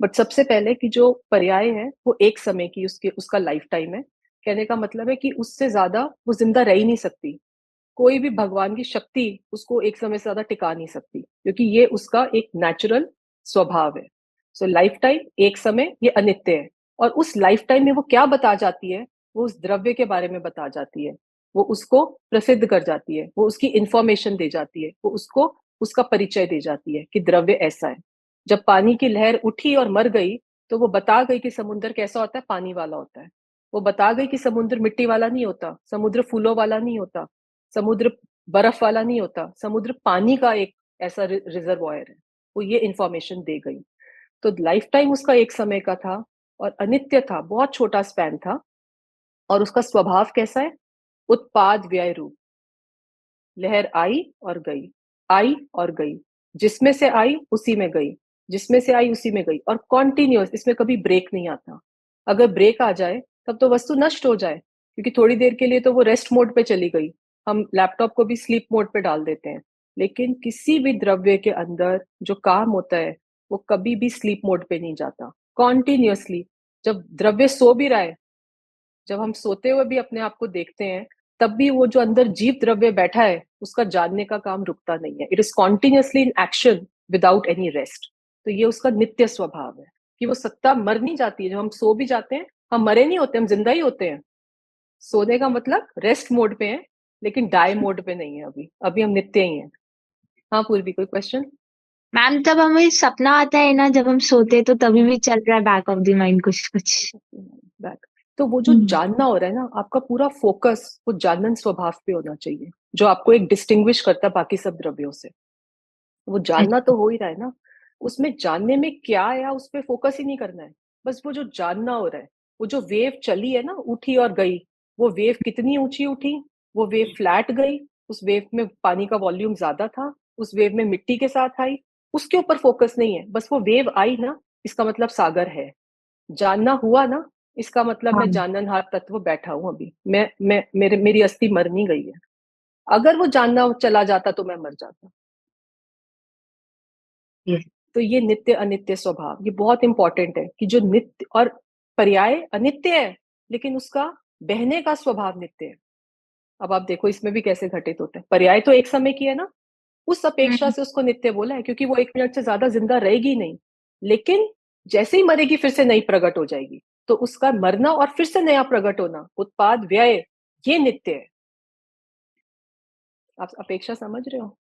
बट सबसे पहले कि जो पर्याय है वो एक समय की उसका लाइफ टाइम है। कहने का मतलब है कि उससे ज्यादा वो जिंदा रह ही नहीं सकती। कोई भी भगवान की शक्ति उसको एक समय से ज्यादा टिका नहीं सकती, क्योंकि ये उसका एक नेचुरल स्वभाव है। सो लाइफ टाइम एक समय ये अनित्य है, और उस लाइफ टाइम में वो क्या बता जाती है, वो उस द्रव्य के बारे में बता जाती है, वो उसको प्रसिद्ध कर जाती है, वो उसकी इंफॉर्मेशन दे जाती है, वो उसको उसका परिचय दे जाती है कि द्रव्य ऐसा है। जब पानी की लहर उठी और मर गई, तो वो बता गई कि समुद्र कैसा होता है, पानी वाला होता है। वो बता गई कि समुद्र मिट्टी वाला नहीं होता, समुद्र फूलों वाला नहीं होता, समुद्र बर्फ वाला नहीं होता, समुद्र पानी का एक ऐसा रिजर्वॉयर है। वो ये इंफॉर्मेशन दे गई। तो लाइफ टाइम उसका एक समय का था और अनित्य था, बहुत छोटा स्पैन था। और उसका स्वभाव कैसा है, उत्पाद व्यय रूप। लहर आई और गई, आई और गई, जिसमें से आई उसी में गई, जिसमें से आई उसी में गई, और कॉन्टिन्यूअस, इसमें कभी ब्रेक नहीं आता। अगर ब्रेक आ जाए तब तो वस्तु नष्ट हो जाए, क्योंकि थोड़ी देर के लिए तो वो रेस्ट मोड पे चली गई। हम लैपटॉप को भी स्लीप मोड पे डाल देते हैं, लेकिन किसी भी द्रव्य के अंदर जो काम होता है वो कभी भी स्लीप मोड पे नहीं जाता, कॉन्टिन्यूअसली। जब द्रव्य सो भी रहा है, जब हम सोते हुए भी अपने आप को देखते हैं, तब भी वो जो अंदर जीव द्रव्य बैठा है उसका जानने का काम रुकता नहीं है। It is continuously in action without any rest. तो ये उसका नित्य स्वभाव है कि वो सत्ता मर नहीं जाती है। जब हम सो भी जाते हैं, हम मरे नहीं होते, हम जिंदा ही होते हैं। सोने का मतलब रेस्ट मोड पे है, लेकिन डाई मोड पे नहीं है। अभी अभी हम नित्य ही हैं। हाँ पूर्वी, कोई क्वेश्चन? मैम तब हमें सपना आता है ना जब हम सोते हैं, तो तभी भी चल रहा है बैक ऑफ द माइंड कुछ कुछ। बैक। तो वो जो जानना हो रहा है ना, आपका पूरा फोकस वो जानन स्वभाव पे होना चाहिए, जो आपको एक डिस्टिंग्विश करता है बाकी सब द्रव्यों से। वो जानना तो हो ही रहा है ना, उसमें जानने में क्या आया उस पर फोकस ही नहीं करना है। बस वो जो जानना हो रहा है, वो जो वेव चली है ना, उठी और गई, वो वेव कितनी ऊंची उठी, वो वेव फ्लैट गई, उस वेव में पानी का वॉल्यूम ज्यादा था, उस वेव में मिट्टी के साथ आई, उसके ऊपर फोकस नहीं है। बस वो वेव आई ना, इसका मतलब सागर है। जानना हुआ ना, इसका मतलब हाँ मैं जाननहार तत्व बैठा हूं अभी। मैं मेरी अस्थि मर नहीं गई है। अगर वो जानना चला जाता तो मैं मर जाता। yes, तो ये नित्य अनित्य स्वभाव, ये बहुत इंपॉर्टेंट है कि जो नित्य और पर्याय अनित्य है, लेकिन उसका बहने का स्वभाव नित्य है। अब आप देखो इसमें भी कैसे घटित होते हैं। पर्याय तो एक समय की है ना, उस अपेक्षा से उसको नित्य बोला है, क्योंकि वो 1 मिनट से ज्यादा जिंदा रहेगी नहीं। लेकिन जैसे ही मरेगी फिर से नई प्रकट हो जाएगी। तो उसका मरना और फिर से नया प्रकट होना, उत्पाद व्यय, ये नित्य है। आप अपेक्षा समझ रहे हो?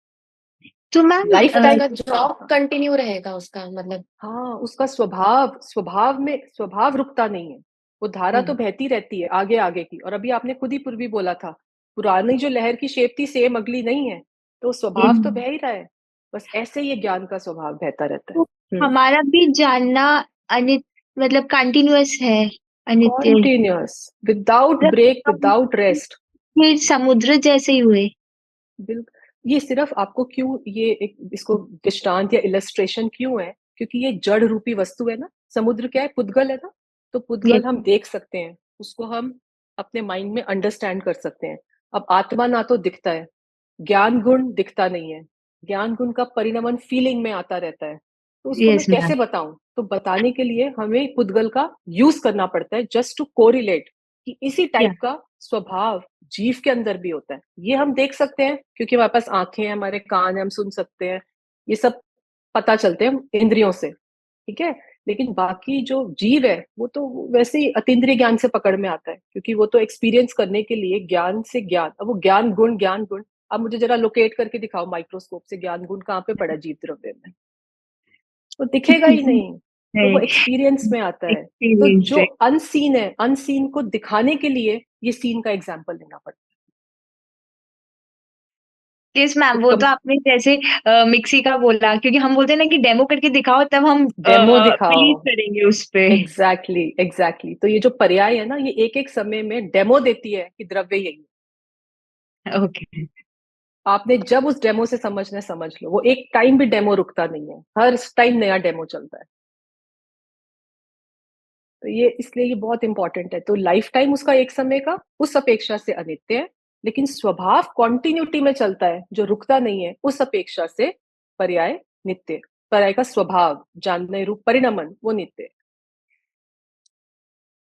तो मैम लाइफ टाइम उसका जॉब कंटिन्यू रहेगा, उसका मतलब। हाँ, उसका स्वभाव, स्वभाव रुकता नहीं है। वो धारा तो बहती रहती है आगे आगे की। और अभी आपने खुद ही पूर्वी बोला था, पुरानी जो लहर की शेप थी सेम अगली नहीं है, तो स्वभाव तो बह ही रहा है। बस ऐसे ही ये ज्ञान का स्वभाव बहता रहता है। तो हमारा भी जानना अनित मतलब कंटिन्यूअस है, अनित्य। Continuous, without break, without rest. फिर समुद्र जैसे ही हुए। बिल्कुल। ये सिर्फ आपको क्यों, ये एक इसको दृष्टांत या इलस्ट्रेशन क्यों है, क्योंकि ये जड़ रूपी वस्तु है ना। समुद्र क्या है, पुद्गल है ना। तो पुद्गल Yes, हम देख सकते हैं, उसको हम अपने माइंड में अंडरस्टैंड कर सकते हैं। अब आत्मा ना तो दिखता है, ज्ञान गुण दिखता नहीं है। ज्ञान गुण का परिणमन फीलिंग में आता रहता है। तो उसको मैं yes मैम। कैसे बताऊं? तो बताने के लिए हमें पुद्गल का यूज करना पड़ता है, जस्ट टू कोरिलेट कि इसी या टाइप का स्वभाव जीव के अंदर भी होता है। ये हम देख सकते हैं क्योंकि हमारे पास आंखें हैं, हमारे कान है, हम सुन सकते हैं। ये सब पता चलते हैं इंद्रियों से, ठीक है। लेकिन बाकी जो जीव है वो तो वैसे ही अतीन्द्रिय ज्ञान से पकड़ में आता है, क्योंकि वो तो एक्सपीरियंस करने के लिए ज्ञान से ज्ञान। अब वो ज्ञान गुण, ज्ञान गुण, अब मुझे जरा लोकेट करके दिखाओ माइक्रोस्कोप से, ज्ञान गुण कहाँ पे पड़ा जीव द्रव्य में? वो दिखेगा ही नहीं। तो वो नहीं, एक्सपीरियंस में आता है। तो एक्सपीरियंस जो है। अनसीन है, अनसीन को दिखाने के लिए ये सीन का एग्जाम्पल लेना पड़ता यस है। मैम, वो तो तो आपने जैसे मिक्सी का बोला, क्योंकि हम बोलते हैं ना कि डेमो करके दिखाओ, तब हम डेमो दिखाओ। बिलीव करेंगे उस पे। एग्जैक्टली। तो ये जो पर्याय है ना, ये एक एक समय में डेमो देती है कि द्रव्य यही है। ओके। आपने जब उस डेमो से समझना है, समझ लो। वो एक टाइम भी डेमो रुकता नहीं है, हर टाइम नया डेमो चलता है। तो ये इसलिए ये बहुत इंपॉर्टेंट है। तो लाइफ टाइम उसका एक समय का उस अपेक्षा से अनित्य है, लेकिन स्वभाव कॉन्टिन्यूटी में चलता है, जो रुकता नहीं है, उस अपेक्षा से पर्याय नित्य। पर्याय का स्वभाव, जानने रूप परिणमन, वो नित्य है।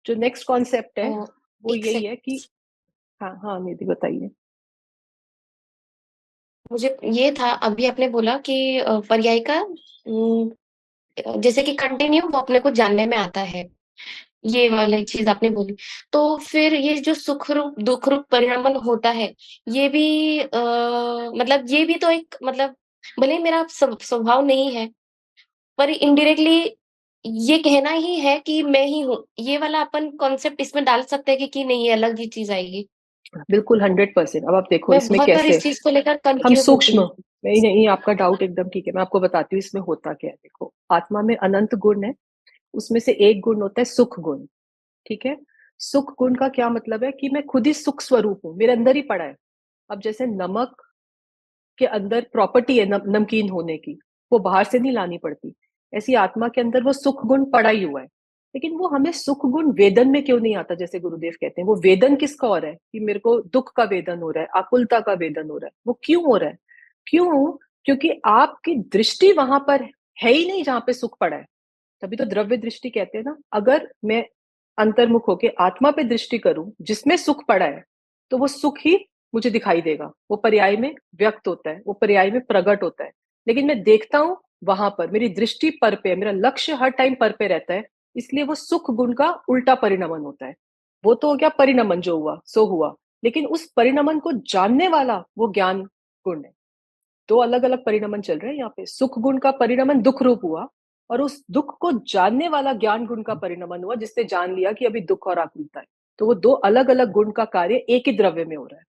जो नेक्स्ट कॉन्सेप्ट है वो एक यही है कि, सेकंड, हाँ हाँ निधि बताइए। मुझे ये था, अभी आपने बोला कि पर्याय का जैसे कि कंटिन्यू वो अपने को जानने में आता है। ये वाली चीज़ आपने बोली। तो फिर ये जो सुख रूप, दुःख रूप परिणमन होता है, ये भी मतलब ये भी तो एक मतलब भले ही मेरा स्वभाव नहीं है, पर इनडायरेक्टली ये कहना ही है कि मैं ही हूँ। ये वाला अपन कॉन्सेप्ट इसमें डाल सकते हैं कि नहीं, ये अलग ही चीज़ आएगी। बिल्कुल 100%। अब आप देखो मैं इसमें बहुत बार कैसे इस चीज़ को लेकर हम कन्फ्यूज़ होती सूक्ष्म, हूँ। नहीं नहीं आपका डाउट एकदम ठीक है, मैं आपको बताती हूँ इसमें होता क्या है। देखो आत्मा में अनंत गुण है, उसमें से एक गुण होता है सुख गुण। ठीक है, सुख गुण का क्या मतलब है कि मैं खुद ही सुख स्वरूप हूँ, मेरे अंदर ही पड़ा है। अब जैसे नमक के अंदर प्रॉपर्टी है नमकीन होने की, वो बाहर से नहीं लानी पड़ती, ऐसी आत्मा के अंदर वो सुख गुण पड़ा ही हुआ है। लेकिन वो हमें सुख गुण वेदन में क्यों नहीं आता, जैसे गुरुदेव कहते हैं वो वेदन किसका हो रहा है कि मेरे को दुख का वेदन हो रहा है, आकुलता का वेदन हो रहा है, वो क्यों हो रहा है? क्यों? क्योंकि आपकी दृष्टि वहां पर है ही नहीं जहां पे सुख पड़ा है। तभी तो द्रव्य दृष्टि कहते हैं ना। अगर मैं अंतर्मुख होके आत्मा पे दृष्टि करूं जिसमें सुख पड़ा है, तो वो सुख ही मुझे दिखाई देगा, वो पर्याय में व्यक्त होता है, वो पर्याय में प्रकट होता है। लेकिन मैं देखता हूं वहां पर, मेरी दृष्टि पर पे, मेरा लक्ष्य हर टाइम पर पे रहता है, इसलिए वो सुख गुण का उल्टा परिणमन होता है। वो तो हो गया परिणमन, जो हुआ सो हुआ, लेकिन उस परिणमन को जानने वाला वो ज्ञान गुण है। दो अलग अलग परिणमन चल रहे हैं यहाँ पे। सुख गुण का परिणमन दुख रूप हुआ, और उस दुख को जानने वाला ज्ञान गुण का परिणमन हुआ, जिसने जान लिया कि अभी दुख और आकुलता है। तो वो दो अलग अलग गुण का कार्य एक ही द्रव्य में हो रहा है।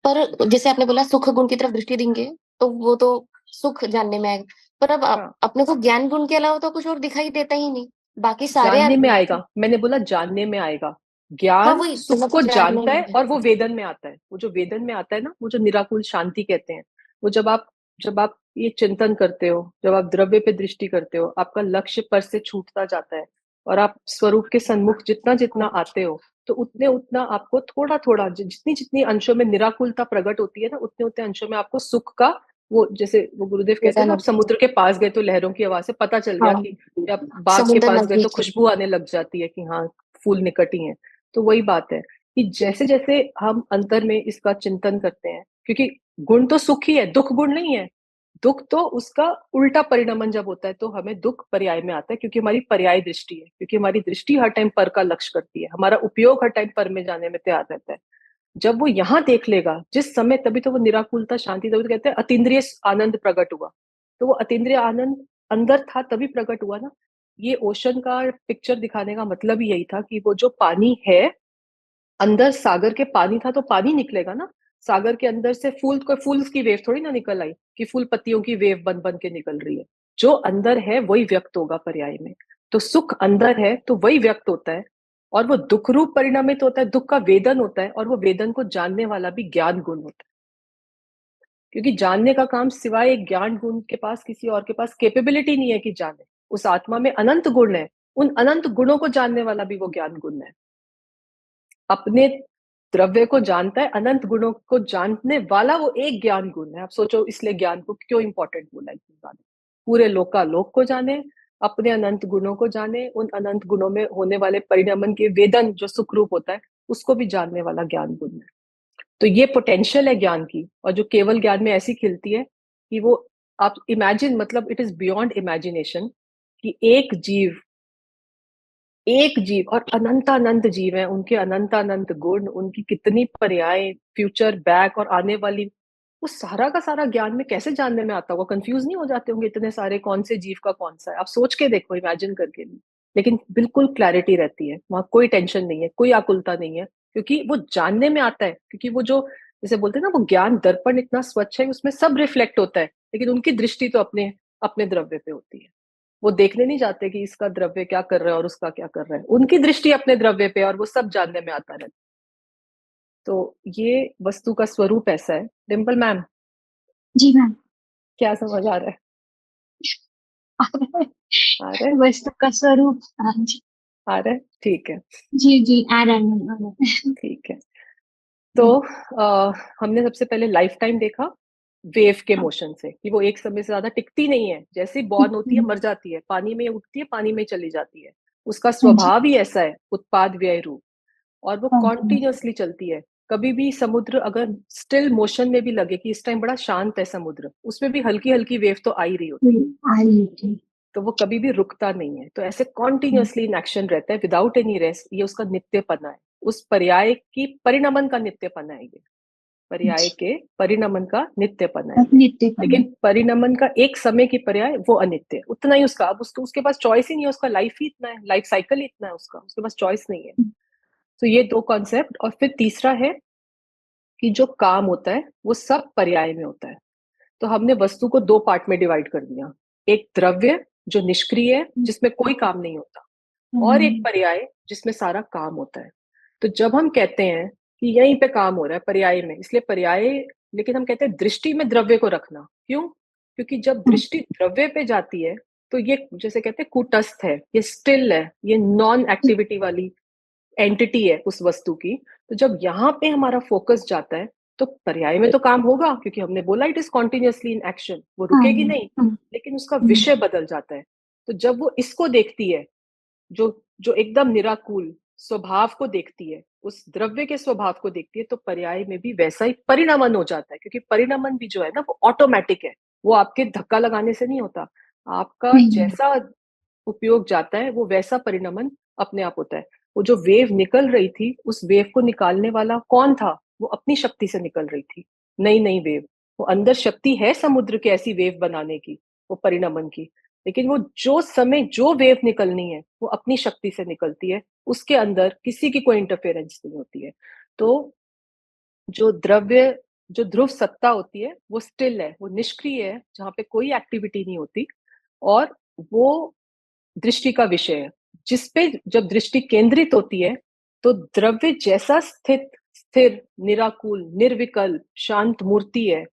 पर जैसे आपने बोला सुख गुण की तरफ दृष्टि देंगे, तो वो तो सुख जानने में आएगा। पर अब हाँ, अपने को ज्ञान गुण के अलावा तो कुछ और दिखाई देता ही नहीं। बाकी सारे जानने में आएगा, मैंने बोला जानने में आएगा। हाँ, ज्ञान वही सुख मतलब को जानने जानता में है है। और वो वेदन में आता है। वो जो वेदन में आता है ना, वो जो निराकुल शांति कहते हैं, वो जब आप ये चिंतन करते हो, जब आप द्रव्य पे दृष्टि करते हो, आपका लक्ष्य पर से छूटता जाता है, और आप स्वरूप के सन्मुख जितना जितना आते हो, तो उतने उतना आपको थोड़ा थोड़ा जितनी जितनी अंशों में निराकुलता प्रकट होती है ना, उतने उतने अंशों में आपको सुख का, वो जैसे वो गुरुदेव कहते हैं ना, आप समुद्र के पास गए तो लहरों की आवाज से पता चल गया हाँ, कि, या बाग के समुद्र पास गए तो नजदीक है। खुशबू आने लग जाती है कि हाँ फूल निकट ही है। तो वही बात है कि जैसे जैसे हम अंतर में इसका चिंतन करते हैं, क्योंकि गुण तो सुख ही है, दुख गुण नहीं है। दुख तो उसका उल्टा परिणमन जब होता है तो हमें दुख पर्याय में आता है, क्योंकि हमारी पर्याय दृष्टि है, क्योंकि हमारी दृष्टि हर टाइम पर का लक्ष्य करती है, हमारा उपयोग हर टाइम पर में जाने में तैयार रहता है। जब वो यहाँ देख लेगा जिस समय, तभी तो वो निराकुलता शांति, तभी तो कहते हैं अतीन्द्रिय आनंद प्रकट हुआ। तो वो अतीन्द्रिय आनंद अंदर था तभी प्रकट हुआ ना। ये ओशन का पिक्चर दिखाने का मतलब ही यही था कि वो जो पानी है अंदर, सागर के पानी था तो पानी निकलेगा ना। सागर के अंदर से फूल, कोई फूल की वेव थोड़ी ना निकल आई कि फूल पत्तियों की वेव बन बन के निकल रही है। जो अंदर है वही व्यक्त होगा पर्याय में। तो सुख अंदर है तो वही व्यक्त होता है, और वो दुख रूप परिणामित होता है, दुख का वेदन होता है, और वो वेदन को जानने वाला भी ज्ञान गुण होता है। क्योंकि जानने का काम सिवाय एक ज्ञान गुण के पास किसी और के पास कैपेबिलिटी नहीं है कि जाने। उस आत्मा में अनंत गुण है, उन अनंत गुणों को जानने वाला भी वो ज्ञान गुण है। अपने द्रव्य को जानता है, अनंत गुणों को जानने वाला वो एक ज्ञान गुण है। आप सोचो इसलिए ज्ञान को क्यों इंपॉर्टेंट बोला इतनी बार। पूरे लोक को जाने, अपने अनंत गुणों को जाने, उन अनंत गुणों में होने वाले परिणमन के वेदन जो सुख रूप होता है उसको भी जानने वाला ज्ञान गुण है। तो ये पोटेंशियल है ज्ञान की, और जो केवल ज्ञान में ऐसी खिलती है कि वो, आप इमेजिन, मतलब इट इज बियॉन्ड इमेजिनेशन कि एक जीव और अनंत अनंत जीव हैं, उनके अनंत अनंत गुण, उनकी कितनी पर्याय, फ्यूचर, बैक और आने वाली, वो सारा का सारा ज्ञान में कैसे जानने में आता होगा? कंफ्यूज नहीं हो जाते होंगे इतने सारे, कौन से जीव का कौन सा है? आप सोच के देखो, इमेजिन करके भी। लेकिन बिल्कुल क्लैरिटी रहती है वहां, कोई टेंशन नहीं है, कोई आकुलता नहीं है, क्योंकि वो जानने में आता है। क्योंकि वो जो, जैसे बोलते हैं ना, वो ज्ञान दर्पण इतना स्वच्छ है, उसमें सब रिफ्लेक्ट होता है, लेकिन उनकी दृष्टि तो अपने अपने द्रव्य पे होती है। वो देखने नहीं जाते कि इसका द्रव्य क्या कर रहा है और उसका क्या कर रहा है, उनकी दृष्टि अपने द्रव्य पे, और वो सब जानने में आता रहता है। तो ये वस्तु का स्वरूप ऐसा है। डिम्पल मैम, जी मैम। क्या समझ आ रहा है? आ रहा है? वस्तु का स्वरूप, हाँ जी। आ रहा है, ठीक है। जी जी, आ रहा है मैम, आ रहा है। ठीक है। तो हमने सबसे पहले लाइफ टाइम देखा वेव के मोशन से, कि वो एक समय से ज्यादा टिकती नहीं है, जैसे बॉर्न होती है मर जाती है, पानी में उठती है पानी में चली जाती है। उसका हाँ जी। स्वभाव ही ऐसा है, उत्पाद व्यय रूप, और वो हाँ जी। कॉन्टिन्यूअसली चलती है। कभी भी समुद्र अगर स्टिल मोशन में भी लगे कि इस टाइम बड़ा शांत है समुद्र, उसमें भी हल्की-हल्की वेव तो आ ही रही होती है। आई थी। तो वो कभी भी रुकता नहीं है। तो ऐसे कॉन्टिन्यूअसली इन एक्शन रहता है विदाउट एनी रेस्ट, ये उसका नित्यपना है। उस पर्याय की परिणमन का नित्यपना है ये। पर्याय के परिणमन का नित्यपना है ये। नित्य लेकिन परिणमन का एक समय की पर्याय वो अनित्य है, उतना ही उसका। अब उसके पास चॉइस ही नहीं है, उसका लाइफ ही इतना है, लाइफ साइकिल ही इतना है उसका, उसके पास चॉइस नहीं है। तो ये 2 कॉन्सेप्ट। और फिर तीसरा है कि जो काम होता है वो सब पर्याय में होता है। तो हमने वस्तु को 2 पार्ट में डिवाइड कर दिया। एक द्रव्य जो निष्क्रिय है, जिसमें कोई काम नहीं होता, और एक पर्याय जिसमें सारा काम होता है। तो जब हम कहते हैं कि यहीं पे काम हो रहा है पर्याय में, इसलिए पर्याय, लेकिन हम कहते हैं दृष्टि में द्रव्य को रखना। क्यों? क्योंकि जब दृष्टि द्रव्य पे जाती है तो ये जैसे कहते हैं कूटस्थ है, ये स्टिल है, ये नॉन एक्टिविटी वाली एंटिटी है उस वस्तु की। तो जब यहाँ पे हमारा फोकस जाता है तो पर्याय में तो काम होगा, क्योंकि हमने बोला it is continuously in action, वो रुकेगी नहीं, लेकिन उसका विषय बदल जाता है। तो जब वो इसको देखती है, जो जो एकदम निराकुल स्वभाव को देखती है, उस द्रव्य के स्वभाव को देखती है, तो पर्याय में भी वैसा ही परिणमन हो जाता है। क्योंकि परिणमन भी जो है ना वो ऑटोमेटिक है, वो आपके धक्का लगाने से नहीं होता। आपका जैसा उपयोग जाता है वो वैसा परिणमन अपने आप होता है। वो जो वेव निकल रही थी, उस वेव को निकालने वाला कौन था? वो अपनी शक्ति से निकल रही थी, नई नई वेव। वो अंदर शक्ति है समुद्र के ऐसी वेव बनाने की, वो परिणमन की। लेकिन वो जो समय जो वेव निकलनी है वो अपनी शक्ति से निकलती है, उसके अंदर किसी की कोई इंटरफेरेंस नहीं होती है। तो जो द्रव्य, जो ध्रुव सत्ता होती है वो स्टिल है, वो निष्क्रिय है, जहाँ पे कोई एक्टिविटी नहीं होती। और वो दृष्टि का विषय है, जिसपे जब दृष्टि केंद्रित होती है तो द्रव्य जैसा स्थित, स्थिर, निराकुल, निर्विकल्प, शांत मूर्ति है,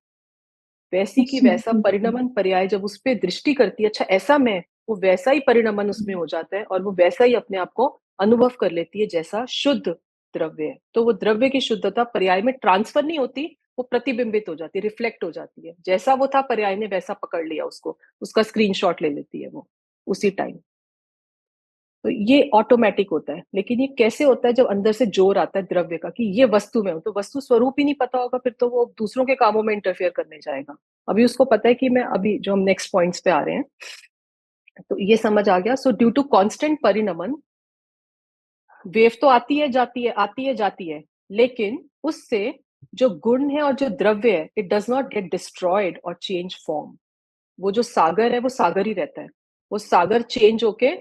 वैसी की वैसा परिणमन पर्याय जब उस पे दृष्टि करती है, अच्छा ऐसा मैं, वो वैसा ही परिणमन उसमें हो जाता है और वो वैसा ही अपने आप को अनुभव कर लेती है जैसा शुद्ध द्रव्य है। तो वो द्रव्य की शुद्धता पर्याय में ट्रांसफर नहीं होती, वो प्रतिबिंबित हो जाती है, रिफ्लेक्ट हो जाती है। जैसा वो था पर्याय ने वैसा पकड़ लिया उसको, उसका स्क्रीनशॉट ले लेती है वो उसी टाइम। तो ये ऑटोमेटिक होता है। लेकिन ये कैसे होता है? जब अंदर से जोर आता है द्रव्य का कि ये वस्तु में हो, तो वस्तु स्वरूप ही नहीं पता होगा, फिर तो वो दूसरों के कामों में इंटरफेयर करने जाएगा। अभी उसको पता है कि मैं, अभी जो हम नेक्स्ट पॉइंट्स पे आ रहे हैं, तो ये समझ आ गया। सो ड्यू टू कांस्टेंट परिणमन, वेव तो आती है जाती है, आती है जाती है, लेकिन उससे जो गुण है और जो द्रव्य है, it does not get destroyed और चेंज फॉर्म। वो जो सागर है वो सागर ही रहता है, वो सागर चेंज होके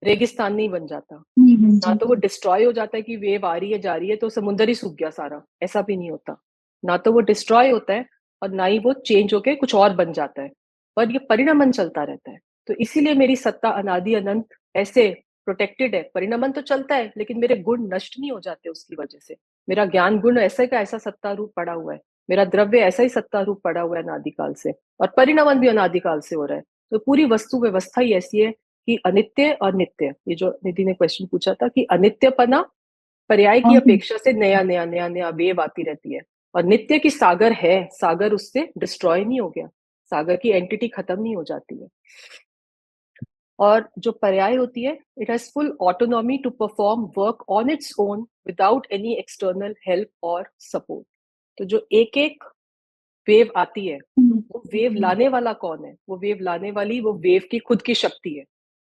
रेगिस्तान नहीं बन जाता। ना तो वो डिस्ट्रॉय हो जाता है कि वेव आ रही है जा रही है तो समुद्र ही सूख गया सारा, ऐसा भी नहीं होता। ना तो वो डिस्ट्रॉय होता है और ना ही वो चेंज होके कुछ और बन जाता है, पर ये परिणमन चलता रहता है। तो इसीलिए मेरी सत्ता अनादि अनंत ऐसे प्रोटेक्टेड है। परिणमन तो चलता है लेकिन मेरे गुण नष्ट नहीं हो जाते उसकी वजह से। मेरा ज्ञान गुण ऐसे का ऐसा सत्ता रूप पड़ा हुआ है, मेरा द्रव्य ऐसा ही सत्ता रूप पड़ा हुआ है अनादिकाल से, और परिणमन भी अनादिकाल से हो रहा है। तो पूरी वस्तु व्यवस्था ही ऐसी है कि अनित्य और नित्य, ये जो निधि ने क्वेश्चन पूछा था कि अनित्यपना पर्याय की अपेक्षा से नया नया नया नया वेव आती रहती है, और नित्य की सागर है, सागर उससे डिस्ट्रॉय नहीं हो गया, सागर की एंटिटी खत्म नहीं हो जाती है। और जो पर्याय होती है, it has full autonomy to perform work on its own without any external help और सपोर्ट। तो जो एक एक वेव आती है, वो वेव लाने वाला कौन है? वो वेव लाने वाली वो वेव की खुद की शक्ति है।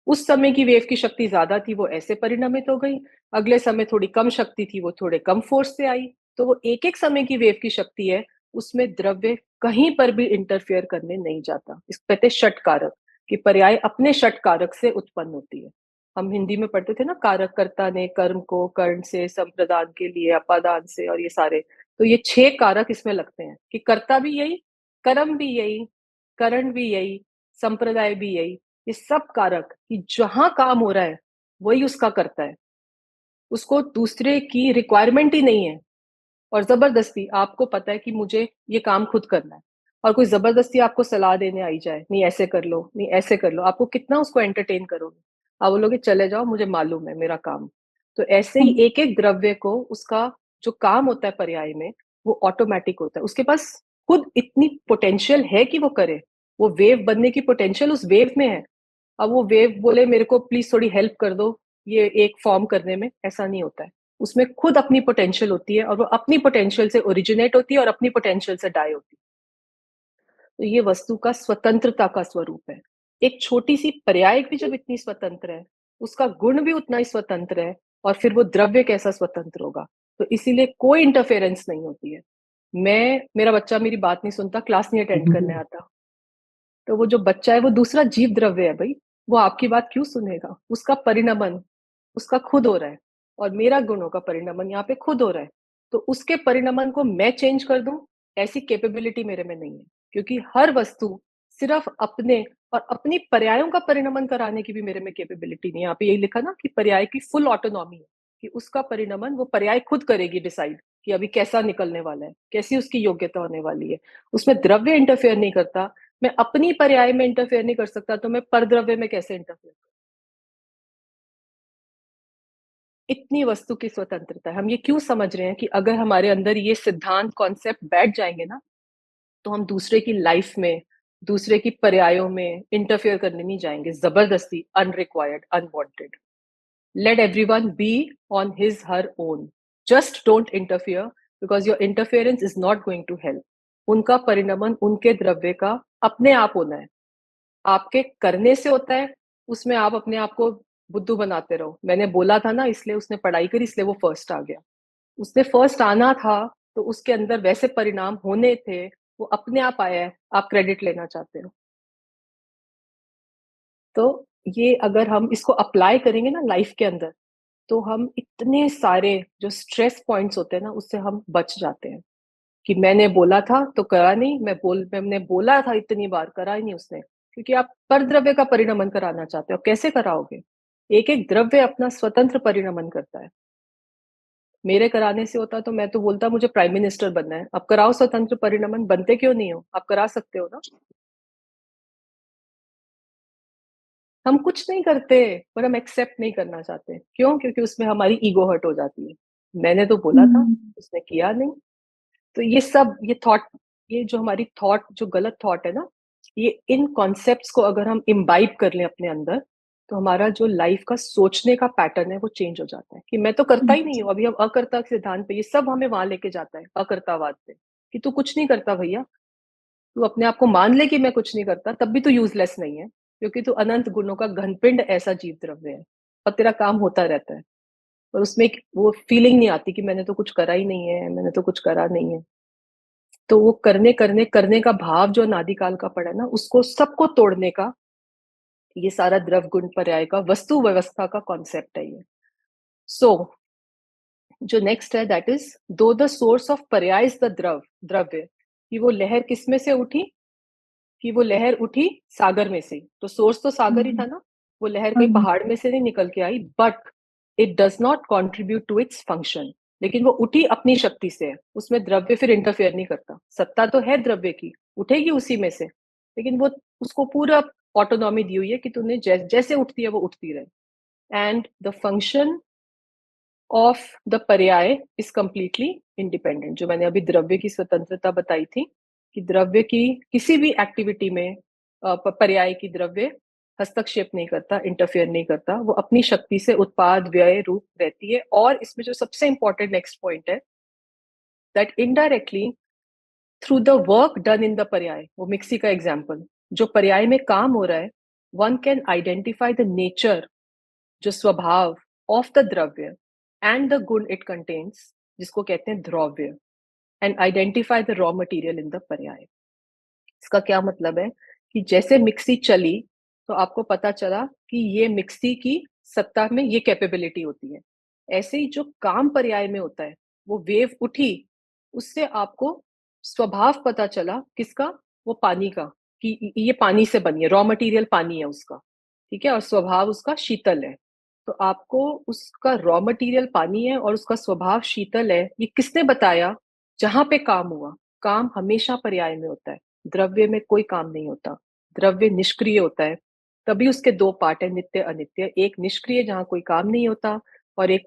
उस समय की वेव की शक्ति ज्यादा थी, वो ऐसे परिणमित हो गई। अगले समय थोड़ी कम शक्ति थी, वो थोड़े कम फोर्स से आई। तो वो एक एक समय की वेव की शक्ति है, उसमें द्रव्य कहीं पर भी इंटरफेयर करने नहीं जाता। इसको कहते हैं षट कारक, कि पर्याय अपने षट कारक से उत्पन्न होती है। हम हिंदी में पढ़ते थे ना, कारक कर्ता ने कर्म को कर्ण से, संप्रदान के लिए अपादान से, और ये सारे। तो ये 6 कारक इसमें लगते हैं कि कर्ता भी यही, कर्म भी यही, करण भी यही, संप्रदाय भी यही। ये सब कारक कि जहां काम हो रहा है वही उसका करता है, उसको दूसरे की रिक्वायरमेंट ही नहीं है। और जबरदस्ती आपको पता है कि मुझे ये काम खुद करना है, और कोई जबरदस्ती आपको सलाह देने आई जाए, नहीं ऐसे कर लो, नहीं ऐसे कर लो, आपको कितना उसको एंटरटेन करोगे? आप बोलोगे चले जाओ, मुझे मालूम है मेरा काम। तो ऐसे ही एक एक द्रव्य को उसका जो काम होता है पर्याय में, वो ऑटोमेटिक होता है। उसके पास खुद इतनी पोटेंशियल है कि वो करे, वो वेव बनने की पोटेंशियल उस वेव में है। अब वो वेव बोले मेरे को प्लीज थोड़ी हेल्प कर दो ये एक फॉर्म करने में, ऐसा नहीं होता है। उसमें खुद अपनी पोटेंशियल होती है और वो अपनी पोटेंशियल से ओरिजिनेट होती है और अपनी पोटेंशियल से डाई होती है। तो ये वस्तु का स्वतंत्रता का स्वरूप है। एक छोटी सी पर्याय भी जब इतनी स्वतंत्र है, उसका गुण भी उतना ही स्वतंत्र है, और फिर वो द्रव्य कैसा स्वतंत्र होगा। तो इसीलिए कोई इंटरफेरेंस नहीं होती है। मेरा बच्चा मेरी बात नहीं सुनता, क्लास नहीं अटेंड करने आता, तो वो जो बच्चा है वो दूसरा जीव द्रव्य है भाई, वो आपकी बात क्यों सुनेगा। उसका परिणमन उसका खुद हो रहा है, और मेरा गुणों का परिणमन यहाँ पे खुद हो रहा है। तो उसके परिणमन को मैं चेंज कर दूं, ऐसी कैपेबिलिटी मेरे में नहीं है, क्योंकि हर वस्तु सिर्फ अपने और अपनी पर्यायों का परिणमन कराने की भी मेरे में कैपेबिलिटी नहीं है। यहाँ पे यही लिखा ना कि पर्याय की फुल ऑटोनॉमी है, कि उसका परिणमन वो पर्याय खुद करेगी डिसाइड कि अभी कैसा निकलने वाला है, कैसी उसकी योग्यता होने वाली है। उसमें द्रव्य इंटरफेयर नहीं करता। मैं अपनी पर्याय में इंटरफेयर नहीं कर सकता, तो मैं परद्रव्य में कैसे इंटरफेयर कर। इतनी वस्तु की स्वतंत्रता है। हम ये क्यों समझ रहे हैं कि अगर हमारे अंदर ये सिद्धांत कॉन्सेप्ट बैठ जाएंगे ना, तो हम दूसरे की लाइफ में, दूसरे की पर्यायों में इंटरफेयर करने नहीं जाएंगे जबरदस्ती, unrequired, unwanted. Let everyone be on his her own, just don't interfere, because your interference is not going to help. उनका परिणमन उनके द्रव्य का अपने आप होना है। आपके करने से होता है, उसमें आप अपने आप को बुद्धू बनाते रहो। मैंने बोला था ना, इसलिए उसने पढ़ाई करी, इसलिए वो फर्स्ट आ गया। उसने फर्स्ट आना था, तो उसके अंदर वैसे परिणाम होने थे, वो अपने आप आया है, आप क्रेडिट लेना चाहते हो। तो ये अगर हम इसको अप्लाई करेंगे ना लाइफ के अंदर, तो हम इतने सारे जो स्ट्रेस पॉइंट्स होते हैं ना, उससे हम बच जाते हैं। कि मैंने बोला था तो करा नहीं, मैंने बोला था इतनी बार, करा ही नहीं उसने। क्योंकि आप परद्रव्य का परिणमन कराना चाहते हो, कैसे कराओगे। एक एक द्रव्य अपना स्वतंत्र परिणमन करता है। मेरे कराने से होता तो मैं तो बोलता मुझे प्राइम मिनिस्टर बनना है। अब कराओ स्वतंत्र परिणमन, बनते क्यों नहीं हो, आप करा सकते हो ना। हम कुछ नहीं करते, पर हम एक्सेप्ट नहीं करना चाहते। क्यों? क्योंकि उसमें हमारी ईगो हर्ट हो जाती है। मैंने तो बोला था, हम्म, उसने किया नहीं। तो ये सब, ये थॉट, ये जो हमारी थॉट, जो गलत थॉट है ना, ये इन कॉन्सेप्ट्स को अगर हम इम्बाइब कर लें अपने अंदर, तो हमारा जो लाइफ का सोचने का पैटर्न है वो चेंज हो जाता है। कि मैं तो करता ही नहीं हूँ। अभी हम अकर्ता के सिद्धांत पे, ये सब हमें वहां लेके जाता है, अकर्तावाद पे, कि तू कुछ नहीं करता भैया। तू अपने आप को मान ले कि मैं कुछ नहीं करता, तब भी तू यूजलेस नहीं है, क्योंकि तू अनंत गुणों का घनपिंड ऐसा जीव द्रव्य है, और तेरा काम होता रहता है। और उसमें एक वो फीलिंग नहीं आती कि मैंने तो कुछ करा ही नहीं है, मैंने तो कुछ करा नहीं है। तो वो करने करने करने का भाव जो अनादिकाल का पड़ा है ना, उसको सबको तोड़ने का ये सारा द्रव गुण पर्याय का वस्तु व्यवस्था का कॉन्सेप्ट है ये। सो जो नेक्स्ट है, दैट इज दो द सोर्स ऑफ पर्याय इज द द्रव्य, कि वो लहर किस में से उठी, कि वो लहर उठी सागर में से। तो सोर्स तो सागर ही था ना, वो लहर कहीं पहाड़ में से नहीं निकल के आई। But it does not contribute to its function. लेकिन वो उठी अपनी शक्ति से, उसमें द्रव्य फिर इंटरफेयर नहीं करता। सत्ता तो है द्रव्य की, उठेगी उसी में से, लेकिन वो उसको पूरा ऑटोनॉमी दी हुई है कि तूने जैसे उठती है वो उठती रहे। And the function of the पर्याय इज कंप्लीटली इंडिपेंडेंट। जो मैंने अभी द्रव्य की स्वतंत्रता बताई थी, कि द्रव्य की किसी भी एक्टिविटी में पर्याय की द्रव्य हस्तक्षेप नहीं करता, इंटरफेयर नहीं करता। वो अपनी शक्ति से उत्पाद व्यय रूप रहती है। और इसमें जो सबसे इंपॉर्टेंट नेक्स्ट पॉइंट है, that indirectly through the work done in the पर्याय, वो मिक्सी का एग्जाम्पल, जो पर्याय में काम हो रहा है, one can identify the nature, जो स्वभाव ऑफ द द्रव्य एंड द गुण इट कंटेन्स, जिसको कहते हैं द्रव्य, and identify the raw material in the पर्याय। इसका क्या मतलब है, कि जैसे मिक्सी चली, तो आपको पता चला कि ये मिक्सी की सत्ता में ये कैपेबिलिटी होती है। ऐसे ही जो काम पर्याय में होता है, वो वेव उठी, उससे आपको स्वभाव पता चला किसका, वो पानी का, कि ये पानी से बनी है, रॉ मटेरियल पानी है उसका, ठीक है, और स्वभाव उसका शीतल है। तो आपको उसका रॉ मटेरियल पानी है और उसका स्वभाव शीतल है, ये किसने बताया, जहां पे काम हुआ। काम हमेशा पर्याय में होता है, द्रव्य में कोई काम नहीं होता। द्रव्य निष्क्रिय होता है। तभी उसके दो पार्ट है, नित्य अनित्य। एक निष्क्रिय जहां कोई काम नहीं होता, और एक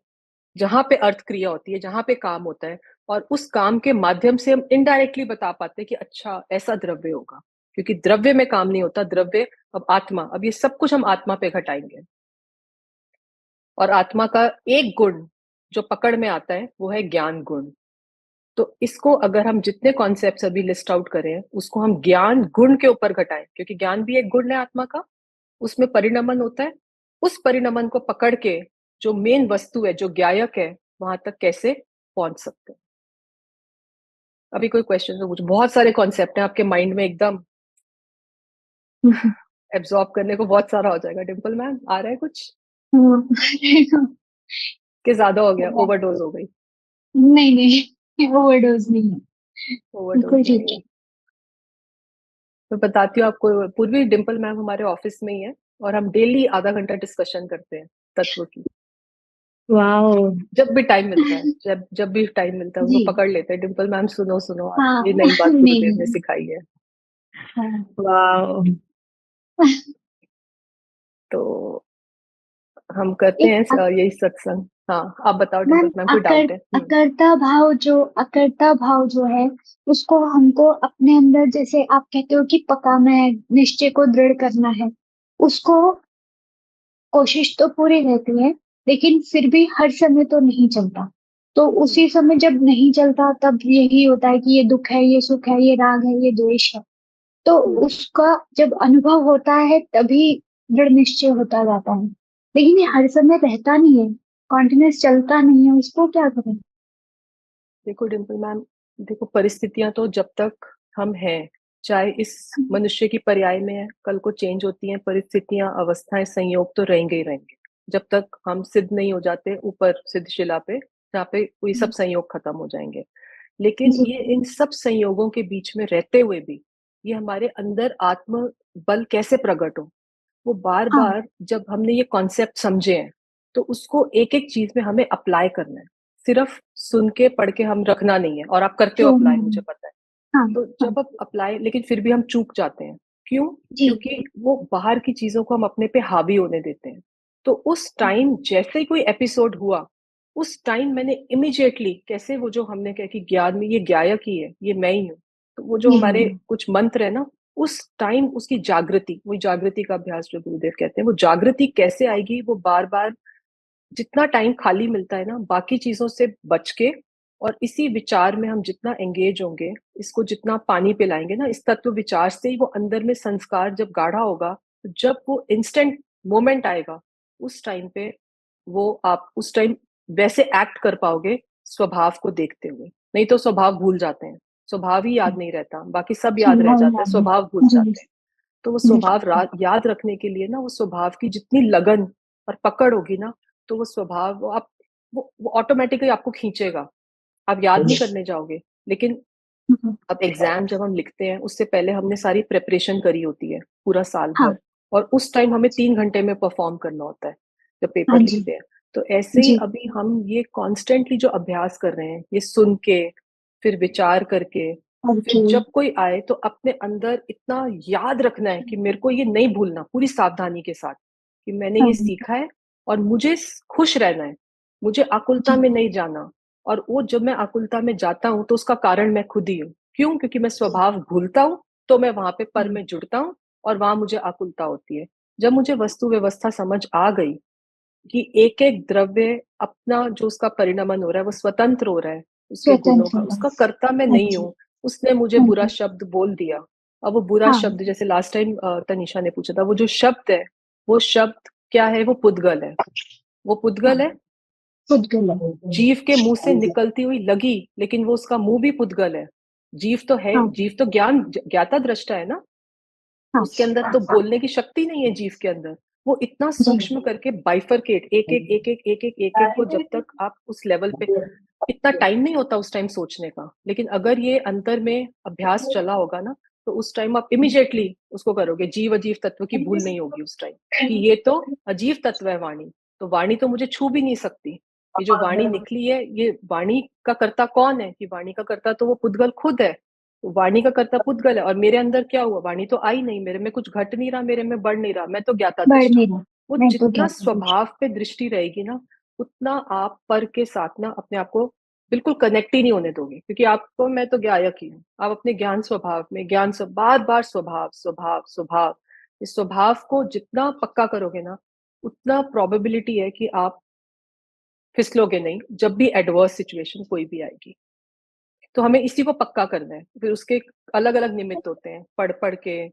जहां पे अर्थ क्रिया होती है, जहां पे काम होता है। और उस काम के माध्यम से हम इनडायरेक्टली बता पाते हैं कि अच्छा ऐसा द्रव्य होगा, क्योंकि द्रव्य में काम नहीं होता। द्रव्य, अब आत्मा, अब ये सब कुछ हम आत्मा पे घटाएंगे। और आत्मा का एक गुण जो पकड़ में आता है वो है ज्ञान गुण। तो इसको अगर हम जितने कॉन्सेप्ट्स अभी लिस्ट आउट करें उसको हम ज्ञान गुण के ऊपर घटाएं, क्योंकि ज्ञान भी एक गुण है आत्मा का, उसमें परिणमन होता है। उस परिणमन को पकड़ के जो मेन वस्तु है, जो ज्ञायक है, वहां तक कैसे पहुंच सकते हैं। अभी कोई क्वेश्चन तो कुछ, बहुत सारे कॉन्सेप्ट हैं आपके माइंड में, एकदम एब्जॉर्ब करने को बहुत सारा हो जाएगा। डिम्पल मैम, आ रहा है कुछ कि ज्यादा हो गया, ओवरडोज हो गई? नहीं नहीं, ओवरडोज नहीं है, ओवरडोज बिल्कुल नहीं ठीक है। है। मैं बताती हूँ आपको, पूर्वी डिम्पल मैम हमारे ऑफिस में ही है और हम डेली आधा घंटा डिस्कशन करते हैं तत्व की। वाओ। जब भी टाइम मिलता है, जब जब भी टाइम मिलता है उनको जी पकड़ लेते हैं, डिम्पल मैम सुनो सुनो, आप हाँ ये नई बात नहीं गुरुदेव ने नहीं सिखाई है। हाँ वाओ। तो हम करते एक हैं यही सत्संग। हाँ, आप बताओ मैम, डिम्पल मैम, कोई डाउट है? अकर्ता भाव जो है, उसको हमको अपने अंदर, जैसे आप कहते हो कि पकाना है, निश्चय को दृढ़ करना है, उसको कोशिश तो पूरी रहती है, लेकिन फिर भी हर समय तो नहीं चलता। तो उसी समय जब नहीं चलता तब यही होता है कि ये दुख है, ये सुख है, ये राग है, ये द्वेष है। तो उसका जब अनुभव होता है तभी दृढ़ निश्चय होता जाता है, लेकिन ये हर समय रहता नहीं है, कॉन्टिन्यूस चलता नहीं है, उसको क्या करें? देखो डिम्पल मैम, देखो परिस्थितियां तो जब तक हम हैं, चाहे इस मनुष्य की पर्याय में है, कल को चेंज होती हैं परिस्थितियां, अवस्थाएं, संयोग तो रहेंगे ही रहेंगे, जब तक हम सिद्ध नहीं हो जाते ऊपर सिद्ध शिला पे, जहाँ पे कोई सब संयोग खत्म हो जाएंगे। लेकिन जी ये इन सब संयोगों के बीच में रहते हुए भी ये हमारे अंदर आत्म बल कैसे प्रकट हो, वो बार हाँ बार जब हमने ये कॉन्सेप्ट समझे हैं तो उसको एक एक चीज में हमें अप्लाई करना है। सिर्फ सुन के पढ़ के हम रखना नहीं है, और आप करते हो अप्लाई, मुझे पता है। हाँ तो हाँ जब आप अप्लाई, लेकिन फिर भी हम चूक जाते हैं। क्यों? जी क्योंकि वो बाहर की चीजों को हम अपने पे हावी होने देते हैं। तो उस टाइम जैसे ही कोई एपिसोड हुआ, उस टाइम मैंने इमिजिएटली, कैसे वो जो हमने कहा कि ज्ञान में ये ज्ञायक ही है, ये मैं ही हूँ, तो वो जो यही हमारे है। कुछ मंत्र है ना, उस टाइम उसकी जागृति, वही जागृति का अभ्यास जो गुरुदेव कहते हैं, वो जागृति कैसे आएगी, वो बार बार जितना टाइम खाली मिलता है ना बाकी चीजों से बच के, और इसी विचार में हम जितना एंगेज होंगे, इसको जितना पानी पिलाएंगे ना, इस तत्व विचार से ही वो अंदर में संस्कार जब गाढ़ा होगा, तो जब वो इंस्टेंट मोमेंट आएगा, उस टाइम पे वो आप उस टाइम वैसे एक्ट कर पाओगे स्वभाव को देखते हुए। नहीं तो स्वभाव भूल जाते हैं, स्वभाव ही याद नहीं रहता, बाकी सब याद रह जाता है, संभावना स्वभाव भूल जी जाते हैं। तो वो जी स्वभाव याद रखने के लिए ना, वो स्वभाव की जितनी लगन और पकड़ होगी ना, तो वो स्वभाव वो ऑटोमेटिकली आपको खींचेगा। आप याद नहीं करने जाओगे, लेकिन अब एग्जाम जब हम लिखते हैं उससे पहले हमने सारी प्रिपरेशन करी होती है पूरा साल हाँ भर, और उस टाइम हमें 3 घंटे में परफॉर्म करना होता है जब हाँ पेपर जी लिखते हैं। तो ऐसे ही जी अभी हम ये कॉन्स्टेंटली जो अभ्यास कर रहे हैं, ये सुन के, फिर विचार करके, फिर ओके जब कोई आए तो अपने अंदर इतना याद रखना है कि मेरे को ये नहीं भूलना, पूरी सावधानी के साथ, कि मैंने ये सीखा है और मुझे खुश रहना है, मुझे आकुलता जी में नहीं जाना। और वो जब मैं आकुलता में जाता हूँ तो उसका कारण मैं खुद ही हूँ। क्यों? क्योंकि मैं स्वभाव भूलता हूँ, तो मैं वहां पे पर में जुड़ता हूँ और वहां मुझे आकुलता होती है। जब मुझे वस्तु व्यवस्था समझ आ गई कि एक एक द्रव्य अपना जो उसका परिणमन हो रहा है वो स्वतंत्र हो रहा है उसके गुणों स्वतंत्र का, होगा। उसका कर्ता मैं हाँ नहीं जी हूँ। उसने मुझे हाँ बुरा जी शब्द बोल दिया, अब वो बुरा हाँ शब्द, जैसे लास्ट टाइम तनिषा ने पूछा था, वो जो शब्द है, वो शब्द क्या है? वो पुद्गल है। वो हाँ पुद्गल है, खुद गलत जीव के मुंह से निकलती हुई लगी, लेकिन वो उसका मुंह भी पुद्गल है। जीव तो है, हाँ जीव तो ज्ञान ज्ञाता दृष्टा है ना, हाँ उसके अंदर तो बोलने की शक्ति नहीं है जीव के अंदर। वो इतना जी सूक्ष्म करके बाइफरकेट, एक एक एक एक एक एक एक एक को, जब तक आप उस लेवल पे, इतना टाइम नहीं होता उस टाइम सोचने का, लेकिन अगर ये अंतर में अभ्यास चला होगा ना, तो उस टाइम आप इमिजिएटली उसको करोगे, जीव अजीव तत्व की भूल नहीं होगी उस टाइम, कि ये तो अजीव तत्व है वाणी, तो वाणी तो मुझे छू भी नहीं सकती। ये जो वाणी निकली है, ये वाणी का कर्ता कौन है? कि वाणी का कर्ता तो वो पुद्गल खुद है। तो वाणी का कर्ता पुद्गल है, और मेरे अंदर क्या हुआ? वाणी तो आई नहीं, मेरे में कुछ घट नहीं रहा, मेरे में बढ़ नहीं रहा, मैं तो ज्ञाता बढ़ दृष्टा। नहीं रहा। वो मैं तो जितना क्या करूँ? स्वभाव पे दृष्टि रहेगी ना, उतना आप पर के साथ ना अपने आप को बिल्कुल कनेक्ट ही नहीं होने दोगे, क्योंकि आपको, मैं तो ज्ञायक ही हूँ। आप अपने ज्ञान स्वभाव में, ज्ञान सब बार बार स्वभाव स्वभाव स्वभाव, इस स्वभाव को जितना पक्का करोगे ना, उतना प्रोबेबिलिटी है कि आप फिसलोगे नहीं जब भी एडवर्स सिचुएशन कोई भी आएगी। तो हमें इसी को पक्का करना है। फिर उसके अलग-अलग निमित्त होते हैं, पढ़-पढ़ के,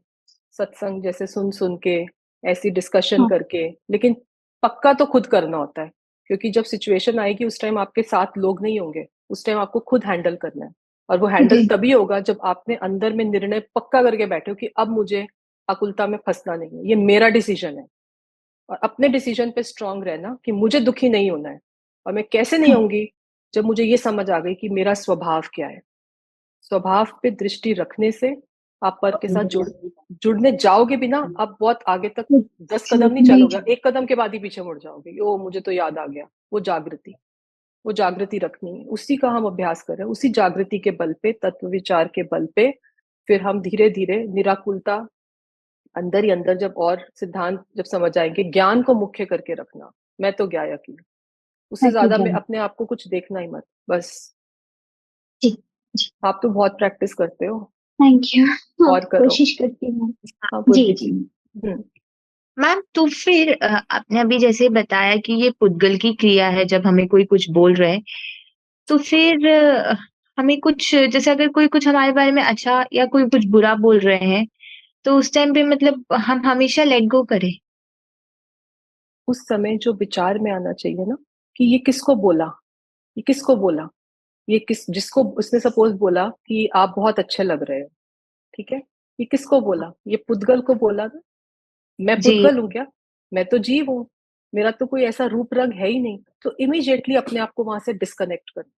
सत्संग जैसे सुन-सुन के, ऐसी डिस्कशन हाँ, करके, लेकिन पक्का तो खुद करना होता है, क्योंकि जब सिचुएशन आएगी उस टाइम आपके साथ लोग नहीं होंगे, उस टाइम आपको खुद हैंडल करना है। और वो हैंडल जी, तभी होगा जब आपने अंदर में निर्णय पक्का करके बैठे हो कि अब मुझे आकुलता में फँसना नहीं है, ये मेरा डिसीजन है। और अपने डिसीजन पे स्ट्रांग रहना कि मुझे दुखी नहीं होना है। और मैं कैसे नहीं हाँ, होंगी, जब मुझे ये समझ आ गई कि मेरा स्वभाव क्या है। स्वभाव पे दृष्टि रखने से आप पर के साथ जुड़ने जाओगे भी ना, आप बहुत आगे तक 10 जी, कदम नहीं नहीं चलोगे, जी, 1 कदम के बाद ही पीछे मुड़ जाओगे। ओह! मुझे तो याद आ गया, वो जागृति रखनी है। उसी का हम अभ्यास कर रहे हैं, उसी जागृति के बल पे, तत्व विचार के बल पे, फिर हम धीरे-धीरे निराकुलता अंदर ही अंदर जब और सिद्धांत जब समझ आएँगे, ज्ञान को मुख्य करके रखना, मैं तो ज्ञायक ही हूँ। उससे मैं तो ज़्यादा में ज्ञान अपने आप को कुछ देखना ही मत, बस। जी, जी, आप तो बहुत प्रैक्टिस करते हो, थैंक यू। हाँ, और करो। कोशिश करती हूँ। हाँ, जी, पूर्वी जी, जी। हुँ, मैम तो फिर आपने अभी जैसे बताया कि ये पुद्गल की क्रिया है जब हमें कोई कुछ बोल रहा है, तो फिर हमें कुछ जैसे अगर कोई कुछ हमारे बारे में अच्छा या कोई कुछ बुरा बोल रहे हैं, तो उस टाइम पे मतलब हम हमेशा लेट गो करें। उस समय जो विचार में आना चाहिए ना कि ये किसको बोला? ये किसको बोला? ये किस जिसको उसने सपोज़ बोला कि आप बहुत अच्छे लग रहे हो, ठीक है? ये किसको बोला? ये पुद्गल को बोला ना? मैं जी, पुद्गल हूँ क्या? मैं तो जीव हूँ। मेरा तो कोई ऐसा रूप-रंग है ही नहीं। तो इमीडिएटली अपने आप को वहाँ से डिस्कनेक्ट करो।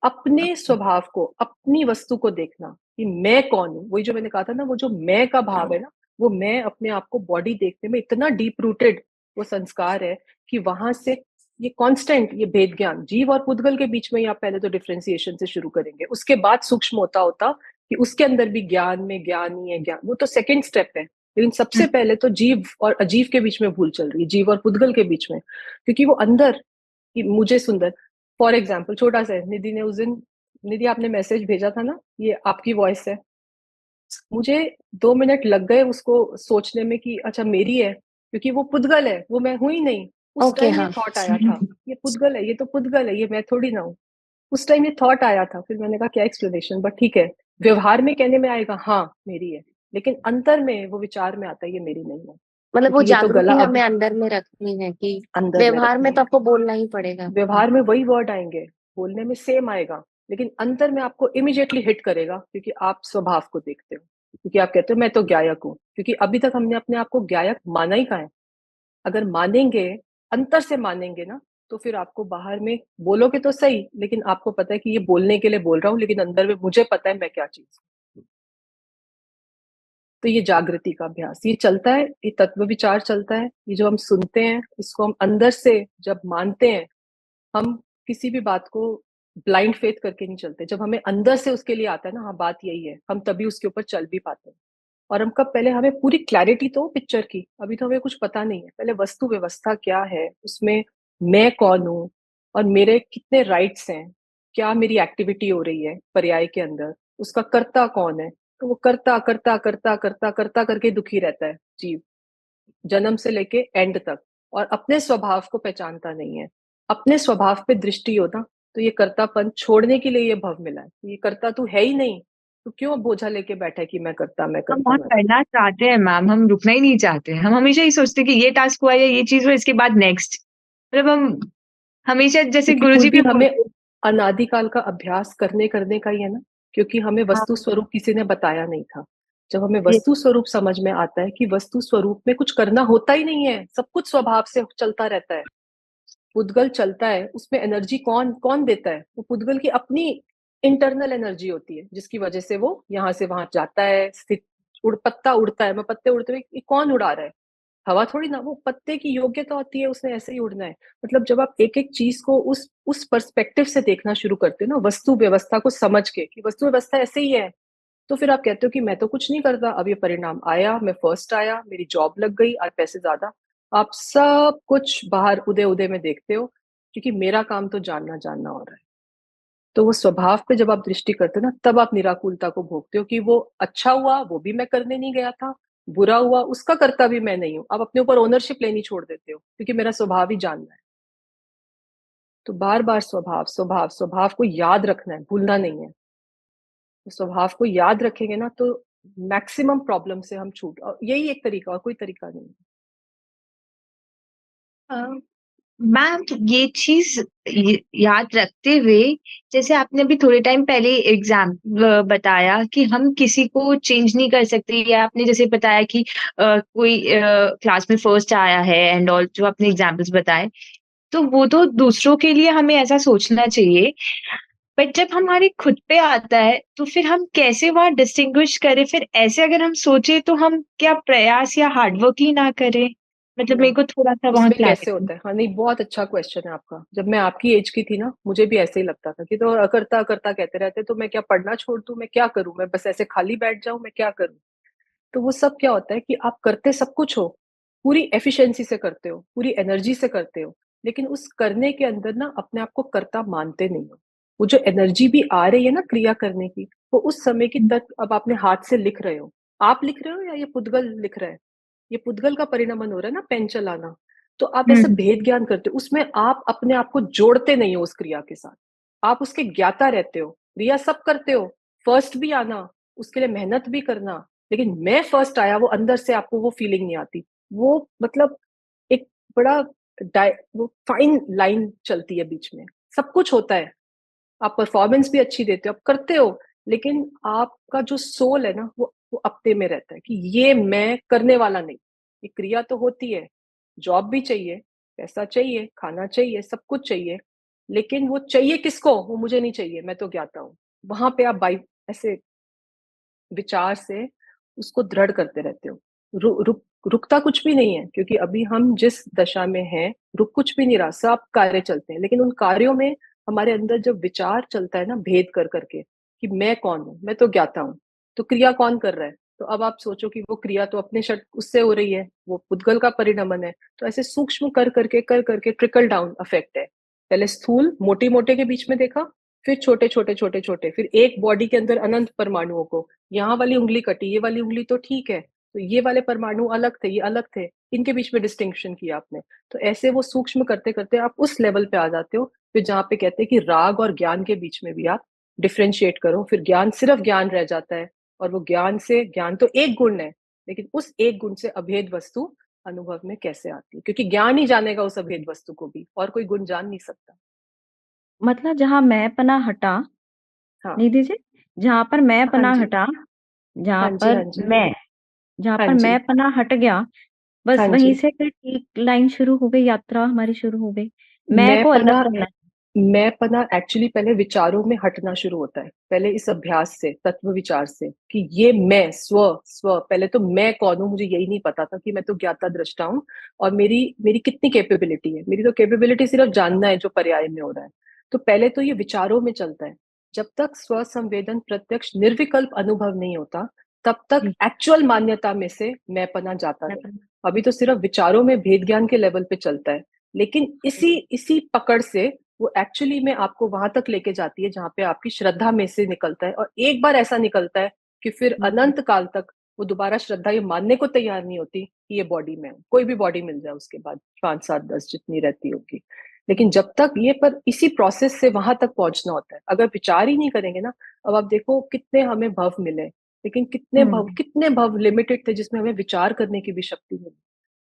अपने स्वभाव को, अपनी वस्तु को देखना कि मैं कौन हूँ? वही जो मैंने कहा था ना, वो जो मैं का भाव है ना, वो मैं अपने आप को बॉडी देखने में इतना डीप रूटेड वो संस्कार है कि वहाँ से ये कांस्टेंट ये भेद ज्ञान, जीव और पुद्गल के बीच में ही आप पहले तो डिफरेंशिएशन से शुरू करेंगे। उसके बाद सूक्ष्म होता-होता कि उसके अंदर भी ज्ञान में ज्ञान ही है ज्ञान, वो तो सेकंड स्टेप है। लेकिन सबसे पहले तो जीव और अजीव के बीच में भूल चल रही है, जीव और पुद्गल के बीच में। क्योंकि वो अंदर कि मुझे सुंदर फॉर एग्जाम्पल छोटा सा है, निधि ने उस दिन निधि आपने मैसेज भेजा था ना, ये आपकी वॉइस है। मुझे 2 मिनट लग गए उसको सोचने में कि अच्छा मेरी है, क्योंकि वो पुद्गल है, वो मैं हूँ ही नहीं। उस ओके, टाइम ये हाँ। थॉट आया था, ये पुद्गल है, ये तो पुद्गल है, ये मैं थोड़ी ना हूँ। उस टाइम ये थॉट आया था, फिर मैंने कहा क्या एक्सप्लेनेशन बट ठीक है। व्यवहार में कहने में आएगा हाँ, मेरी है, लेकिन अंतर में वो विचार में आता है ये मेरी नहीं है, मतलब वो क्योंकि ये तो गला जागृति हमें अब अंदर में रखनी है कि अंदर में व्यवहार में रखनी तो है। आपको बोलना ही पड़ेगा। व्यवहार में वही वर्ड आएँगे, बोलने में सेम आएगा, लेकिन अंतर में आपको इमीडिएटली हिट करेगा क्योंकि आप स्वभाव को देखते हो। क्योंकि आप कहते हो मैं तो ज्ञायक हूँ, क्योंकि अभी तक हमने अपने आप को ज्ञायक माना ही कहाँ है। अगर मानेंगे, अंतर से मानेंगे ना, तो फिर आपको बाहर में बोलोगे तो सही, लेकिन आपको पता है कि ये बोलने के लिए बोल रहा हूँ, लेकिन अंदर में मुझे पता है मैं क्या चीज़ हूँ। तो ये जागृति का अभ्यास, ये चलता है, ये तत्व विचार चलता है, ये जो हम सुनते हैं, इसको हम अंदर से जब मानते हैं, हम किसी भी बात को ब्लाइंड फेथ करके नहीं चलते। जब हमें अंदर से उसके लिए आता है ना, हाँ, बात यही है, हम तभी उसके ऊपर चल भी पाते हैं। और हम कब पहले हमें पूरी क्लैरिटी तो पिक्चर की, अभी तो हमें कुछ पता नहीं है। पहले वस्तु व्यवस्था क्या है, उसमें मैं कौन हूँ और मेरे कितने राइट्स हैं, क्या मेरी एक्टिविटी हो रही है पर्याय के अंदर, उसका कर्ता कौन है? तो वो करता, करता, करता, करता, करता करके दुखी रहता है जीव। जन्म से लेके एंड तक और अपने स्वभाव को पहचानता नहीं है। अपने स्वभाव पे दृष्टि हो ना, तो ये कर्तापन छोड़ने के लिए ये भव मिला है। ये कर्ता तू है ही नहीं, तो क्यों बोझा लेके बैठा है कि मैं करता, मैं हम करता, और मैं करता। करना चाहते हैं मैम, हम रुकना ही नहीं चाहते। हम हमेशा ये सोचते हैं कि ये टास्क हुआ या ये चीज़ हुआ इसके बाद नेक्स्ट। मतलब हम हमेशा जैसे क्योंकि गुरुजी भी पूर्वी हमें बोलते हैं। अनादिकाल का अभ्यास करने का ही है ना, क्योंकि हमें हाँ, वस्तु स्वरूप किसी ने बताया नहीं था। जब हमें ये वस्तु स्वरूप समझ में आता है कि वस्तु स्वरूप में कुछ करना होता ही नहीं है, सब कुछ स्वभाव से चलता रहता है। पुद्गल चलता है, उसमें एनर्जी कौन कौन देता है? वो पुद्गल की अपनी इंटरनल एनर्जी होती है, जिसकी वजह से वो यहाँ से वहाँ जाता है, स्थित पत्ता उड़ता है, मैं पत्ते उड़ते हुए ये कौन उड़ा रहा है? हवा थोड़ी ना, वो पत्ते की योग्यता होती है, उसने ऐसे ही उड़ना है। मतलब जब आप एक-एक चीज़ को उस पर्सपेक्टिव से देखना शुरू करते हो ना, वस्तु व्यवस्था को समझ के कि वस्तु व्यवस्था ऐसे ही है, तो फिर आप कहते हो कि मैं तो कुछ नहीं करता, अब ये परिणाम आया, मैं फर्स्ट आया, मेरी जॉब लग गई, आज पैसे ज़्यादा। आप सब कुछ बाहर उदय-उदय में देखते हो, क्योंकि मेरा काम तो जानना-जानना हो रहा है। तो वो स्वभाव पे जब आप दृष्टि करते हो ना, तब आप निराकुलता को भोगते हो कि वो अच्छा हुआ, वो भी मैं करने नहीं गया था, बुरा हुआ, उसका कर्ता भी मैं नहीं हूँ। आप अपने ऊपर ओनरशिप लेनी छोड़ देते हो, क्योंकि मेरा स्वभाव ही जानना है। तो बार-बार स्वभाव, स्वभाव, स्वभाव को याद रखना है, भूलना नहीं है। तो स्वभाव को याद रखेंगे ना तो मैक्सिमम प्रॉब्लम से हम यही एक तरीका और कोई तरीका नहीं है। अ, मैम ये चीज़ याद रखते हुए जैसे आपने अभी थोड़े टाइम पहले बताया कि हम किसी को चेंज नहीं कर सकते या आपने जैसे बताया कि कोई क्लास में फर्स्ट आया है एंड ऑल जो आपने एग्ज़ाम्पल्स बताए, तो वो तो दूसरों के लिए हमें ऐसा सोचना चाहिए। बट जब हमारे खुद पे आता है, तो फिर हम कैसे वहाँ डिस्टिंग्विश करें? फिर ऐसे अगर हम सोचें तो हम क्या प्रयास या हार्ड वर्क ही ना करें? मतलब ना, मेरे को थोड़ा-सा वहाँ उसमें कैसे क्लैरिटी। होता है? हाँ, नहीं बहुत अच्छा क्वेश्चन है आपका। जब मैं आपकी एज की थी ना, मुझे भी ऐसे ही लगता था कि तो करता-करता कहते रहते तो मैं क्या पढ़ना छोड़ दूँ, मैं क्या करूँ? मैं बस ऐसे खाली बैठ जाऊँ, मैं क्या करूँ? तो वो सब क्या होता है कि आप करते सब कुछ हो, पूरी एफिशिएंसी से करते हो, पूरी एनर्जी से करते हो, लेकिन उस करने के अंदर ना अपने आप को कर्ता मानते नहीं हो। वो जो एनर्जी भी आ रही है ना क्रिया करने की, वो उस समय की हुँ, तक अब आपने हाथ से लिख रहे हो। आप लिख रहे हो या ये पुद्गल लिख रहा है? ये पुद्गल का परिणमन हो रहा है ना पेन चलाना। तो आप ऐसे हुँ, भेद ज्ञान करते हो, उसमें आप अपने आप को जोड़ते नहीं हो उस क्रिया के साथ। आप उसके ज्ञाता रहते हो, क्रिया सब करते हो, फर्स्ट भी आना, उसके लिए मेहनत भी करना, लेकिन मैं फर्स्ट आया वो अंदर से आपको वो फीलिंग नहीं आती। वो मतलब एक बड़ा वो फाइन लाइन चलती है बीच में। सब कुछ होता है, आप परफॉर्मेंस भी अच्छी देते हो, आप करते हो, लेकिन आपका जो सोल है ना वो अपने में रहता है कि ये मैं करने वाला नहीं। ये क्रिया तो होती है, जॉब भी चाहिए, पैसा चाहिए, खाना चाहिए, सब कुछ चाहिए, लेकिन वो चाहिए किसको? वो मुझे नहीं चाहिए, मैं तो ज्ञाता हूँ। वहाँ पे आप ऐसे विचार से उसको दृढ़ करते रहते हो। रुकता कुछ भी नहीं है क्योंकि अभी हम जिस दशा में हैं, रुक कुछ भी नहीं रहा, सब कार्य चलते हैं। लेकिन उन कार्यों में हमारे अंदर जब विचार चलता है ना भेद कर करके कि मैं कौन हूँ? मैं तो ज्ञाता हूँ। तो क्रिया कौन कर रहा है? तो अब आप सोचो कि वो क्रिया तो अपने उससे हो रही है, वो पुद्गल का परिणमन है। तो ऐसे सूक्ष्म कर करके ट्रिकल डाउन इफेक्ट है। पहले स्थूल मोटे-मोटे के बीच में देखा, फिर छोटे-छोटे, छोटे-छोटे, फिर एक बॉडी के अंदर अनंत परमाणुओं को, यहाँ वाली उँगली कटी, ये वाली उँगली तो ठीक है, तो ये वाले परमाणु अलग थे, ये अलग थे, इनके बीच में डिस्टिंक्शन किया आपने। तो ऐसे वो सूक्ष्म करते-करते आप उस लेवल पे आ जाते हो, फिर जहाँ पे कहते हैं कि राग और ज्ञान के बीच में भी आप डिफरेंशिएट करो, फिर ज्ञान सिर्फ ज्ञान रह जाता है और वो ज्ञान तो एक गुण है, लेकिन उस एक गुण से अभेद वस्तु अनुभव में कैसे आती है? क्योंकि ज्ञान ही जानेगा उस अभेद वस्तु को भी और कोई गुण जान नहीं सकता। मतलब जहाँ मैंपना हटा, हाँ। निधि जी, जहाँ पर हाँ मैंपना जी। हटा, जहाँ हाँ जी, पर हाँ जी। मैं जहाँ हाँ पर जी। मैंपना हट गया, बस हाँ वहीं जी। से फिर एक लाइन शुरू हो गई, यात्रा हमारी शुरू हो गई। मैं को अलग मैंपना करना है। मैंपना एक्चुअली पहले विचारों में हटना शुरू होता है। पहले इस अभ्यास से, तत्व विचार से कि ये मैं, स्व पहले तो मैं कौन हूँ मुझे यही नहीं पता था कि मैं तो ज्ञाता दृष्टा हूँ और मेरी मेरी कितनी कैपेबिलिटी है। मेरी तो कैपेबिलिटी सिर्फ जानना है जो पर्याय में हो रहा है। तो पहले तो ये विचारों में चलता है। जब तक स्व संवेदन प्रत्यक्ष निर्विकल्प अनुभव नहीं होता, तब तक जी, एक्चुअल मान्यता में से मैंपना जाता नहीं। मैंपना। अभी तो सिर्फ विचारों में भेद ज्ञान के लेवल पे चलता है। लेकिन इसी इसी पकड़ से वो एक्चुअली में आपको वहां तक लेके जाती है जहाँ पे आपकी श्रद्धा में से निकलता है और एक बार ऐसा निकलता है कि फिर हुँ, अनंत काल तक वो दोबारा श्रद्धा ये मानने को तैयार नहीं होती कि ये बॉडी में हूँ। कोई भी बॉडी मिल जाए उसके बाद 5 7 10 जितनी रहती होगी। लेकिन हुँ, जब तक ये पर इसी प्रोसेस से वहां तक पहुंचना होता है। अगर विचार ही नहीं करेंगे ना, अब आप देखो कितने हमें भव मिले, लेकिन हुँ। कितने भव लिमिटेड थे जिसमें हमें विचार करने की भी शक्ति मिली।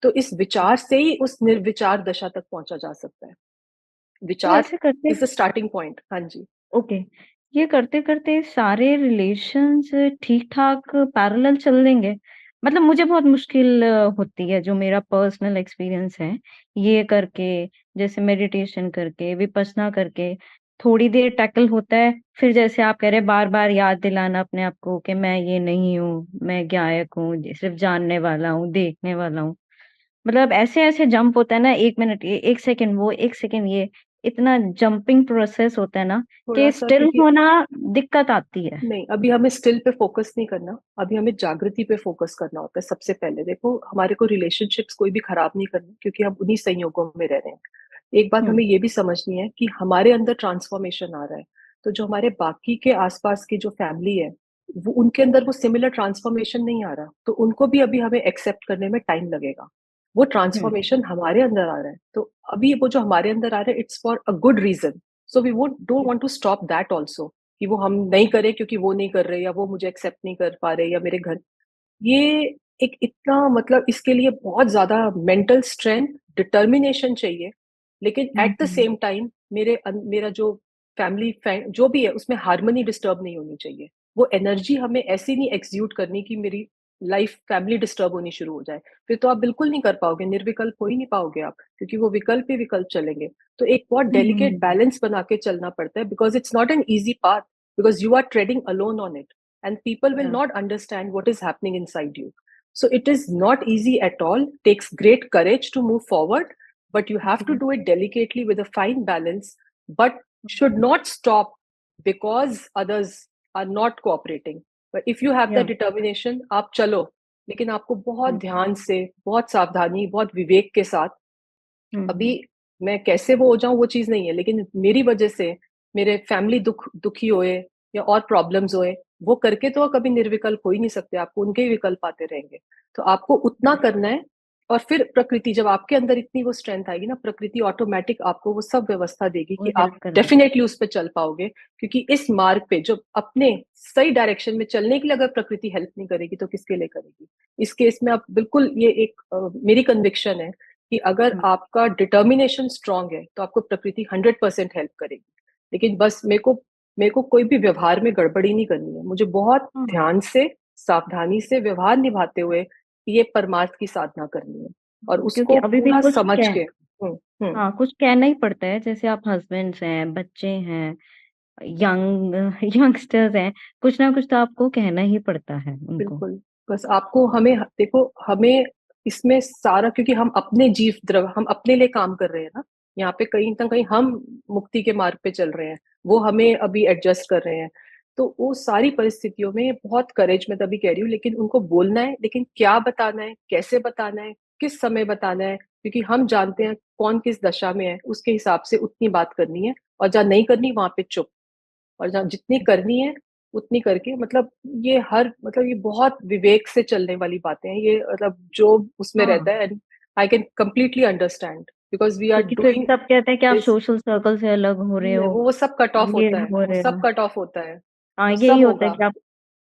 तो इस विचार से ही उस निर्विचार दशा तक पहुंचा जा सकता है। तो विचार ऐसे करते इज़ द स्टार्टिंग पॉइंट। हाँ जी। ओके, ये करते-करते सारे रिलेशंस ठीक-ठाक पैरेलल चल देंगे? मतलब मुझे बहुत मुश्किल होती है, जो मेरा पर्सनल एक्सपीरियंस है, ये करके, जैसे मेडिटेशन करके, विपश्यना करके, थोड़ी देर टैकल होता है, फिर जैसे आप कह रहे हैं बार-बार याद दिलाना अपने आप को कि मैं ये नहीं हूँ, मैं गायक हूँ, सिर्फ़ जानने वाला हूँ, देखने वाला हूँ। मतलब ऐसे-ऐसे जंप होता है ना 1 मिनट ये, 1 सेकंड वो, 1 सेकंड ये, इतना जंपिंग प्रोसेस होता है ना कि थोड़ा-सा स्टिल क्योंकि होना दिक्कत आती है। नहीं, अभी हमें स्टिल पे फ़ोकस नहीं करना, अभी हमें जागृति पे फ़ोकस करना होता है सबसे पहले। देखो, हमारे को रिलेशनशिप्स कोई भी खराब नहीं करनी क्योंकि हम उन्हीं संयोगों में रह रहे हैं। एक बात हुँ, हमें ये भी समझनी है कि हमारे अंदर ट्रांसफ़ॉर्मेशन आ रहा है, तो जो हमारे बाकी के आस-पास की जो फ़ैमिली है, वो उनके अंदर वो सिमिलर ट्रांसफ़ॉर्मेशन नहीं आ रहा, तो उनको भी अभी हमें एक्सेप्ट करने में टाइम लगेगा। वो ट्रांसफॉर्मेशन हमारे अंदर आ रहा है, तो अभी वो जो हमारे अंदर आ रहा है it's for a good reason, so we don't want to stop that also, कि वो हम नहीं करें क्योंकि वो नहीं कर रहे या वो मुझे एक्सेप्ट नहीं कर पा रहे या मेरे घर, ये एक इतना मतलब इसके लिए बहुत ज्यादा मेंटल स्ट्रेंथ, डिटर्मिनेशन चाहिए, लेकिन एट द सेम टाइम मेरा जो फैमिली जो भी है उसमें हार्मनी डिस्टर्ब नहीं होनी चाहिए। वो एनर्जी हमें ऐसी नहीं एक्सिक्यूट करनी कि मेरी लाइफ फैमिली डिस्टर्ब होनी शुरू हो जाए, फिर तो आप बिल्कुल नहीं कर पाओगे, निर्विकल्प हो ही नहीं पाओगे आप, क्योंकि वो विकल्प ही विकल्प चलेंगे। तो एक बहुत डेलिकेट बैलेंस बना के चलना पड़ता है, because it's not an easy path, because you are treading alone on it and people will not understand what is happening inside you. So it is not easy at all, takes great courage to move forward, but you have to do it delicately with a fine balance, but should not stop because others are not cooperating. But if you have the determination, आप चलो, लेकिन आपको बहुत ध्यान से, बहुत सावधानी, बहुत विवेक के साथ, अभी मैं कैसे वो हो जाऊं वो चीज नहीं है, लेकिन मेरी वजह से मेरे फैमिली दुखी होए या और प्रॉब्लम्स होए, वो करके तो कभी निर्विकल्प हो ही नहीं सकते, आपको उनके ही विकल्प आते रहेंगे। तो आपको उतना करना है, और फिर प्रकृति, जब आपके अंदर इतनी वो स्ट्रेंथ आएगी ना, प्रकृति ऑटोमेटिक आपको वो सब व्यवस्था देगी कि आप डेफिनेटली उस पर चल पाओगे, क्योंकि इस मार्ग पे जो अपने सही डायरेक्शन में चलने के लिए अगर प्रकृति हेल्प नहीं करेगी तो किसके लिए करेगी। इस केस में आप बिल्कुल, ये एक मेरी कन्विक्शन है कि अगर आपका डिटर्मिनेशन स्ट्रांग है तो आपको प्रकृति 100% हेल्प करेगी। लेकिन बस मेरे को कोई भी व्यवहार में गड़बड़ी नहीं करनी है, मुझे बहुत ध्यान से, सावधानी से व्यवहार निभाते हुए ये परमार्थ की साधना करनी है, और उसको अभी भी पूरा कुछ समझ के हाँ, कुछ कहना ही पड़ता है, जैसे आप हस्बैंड्स हैं, बच्चे हैं, यंगस्टर्स हैं, कुछ ना कुछ तो आपको कहना ही पड़ता है उनको। बिल्कुल, बस आपको देखो हमें इसमें सारा, क्योंकि हम अपने जीव द्रव, हम अपने लिए काम कर रहे हैं ना, यहाँ पे कहीं ना कहीं हम मुक्ति के मार्ग पे चल रहे हैं, वो हमें अभी एडजस्ट कर रहे हैं। तो वो सारी परिस्थितियों में बहुत करेज, मैं तभी कह रही हूँ, लेकिन उनको बोलना है, लेकिन क्या बताना है, कैसे बताना है, किस समय बताना है, क्योंकि हम जानते हैं कौन किस दशा में है, उसके हिसाब से उतनी बात करनी है, और जहाँ नहीं करनी वहां पे चुप, और जहाँ जितनी करनी है उतनी करके, मतलब ये बहुत विवेक से चलने वाली बातें हैं ये, मतलब जो उसमें रहता है, and I can completely understand, because we are क्योंकि फिर डूइंग सब कहते हैं कि आप दिस। सोशल सर्कल से अलग हो रहे हो, वो सब कट ऑफ ये होता है, हो वो रहे सब हो। कट ऑफ होता है, हाँ, वो यही सब होता है होगा, कि आप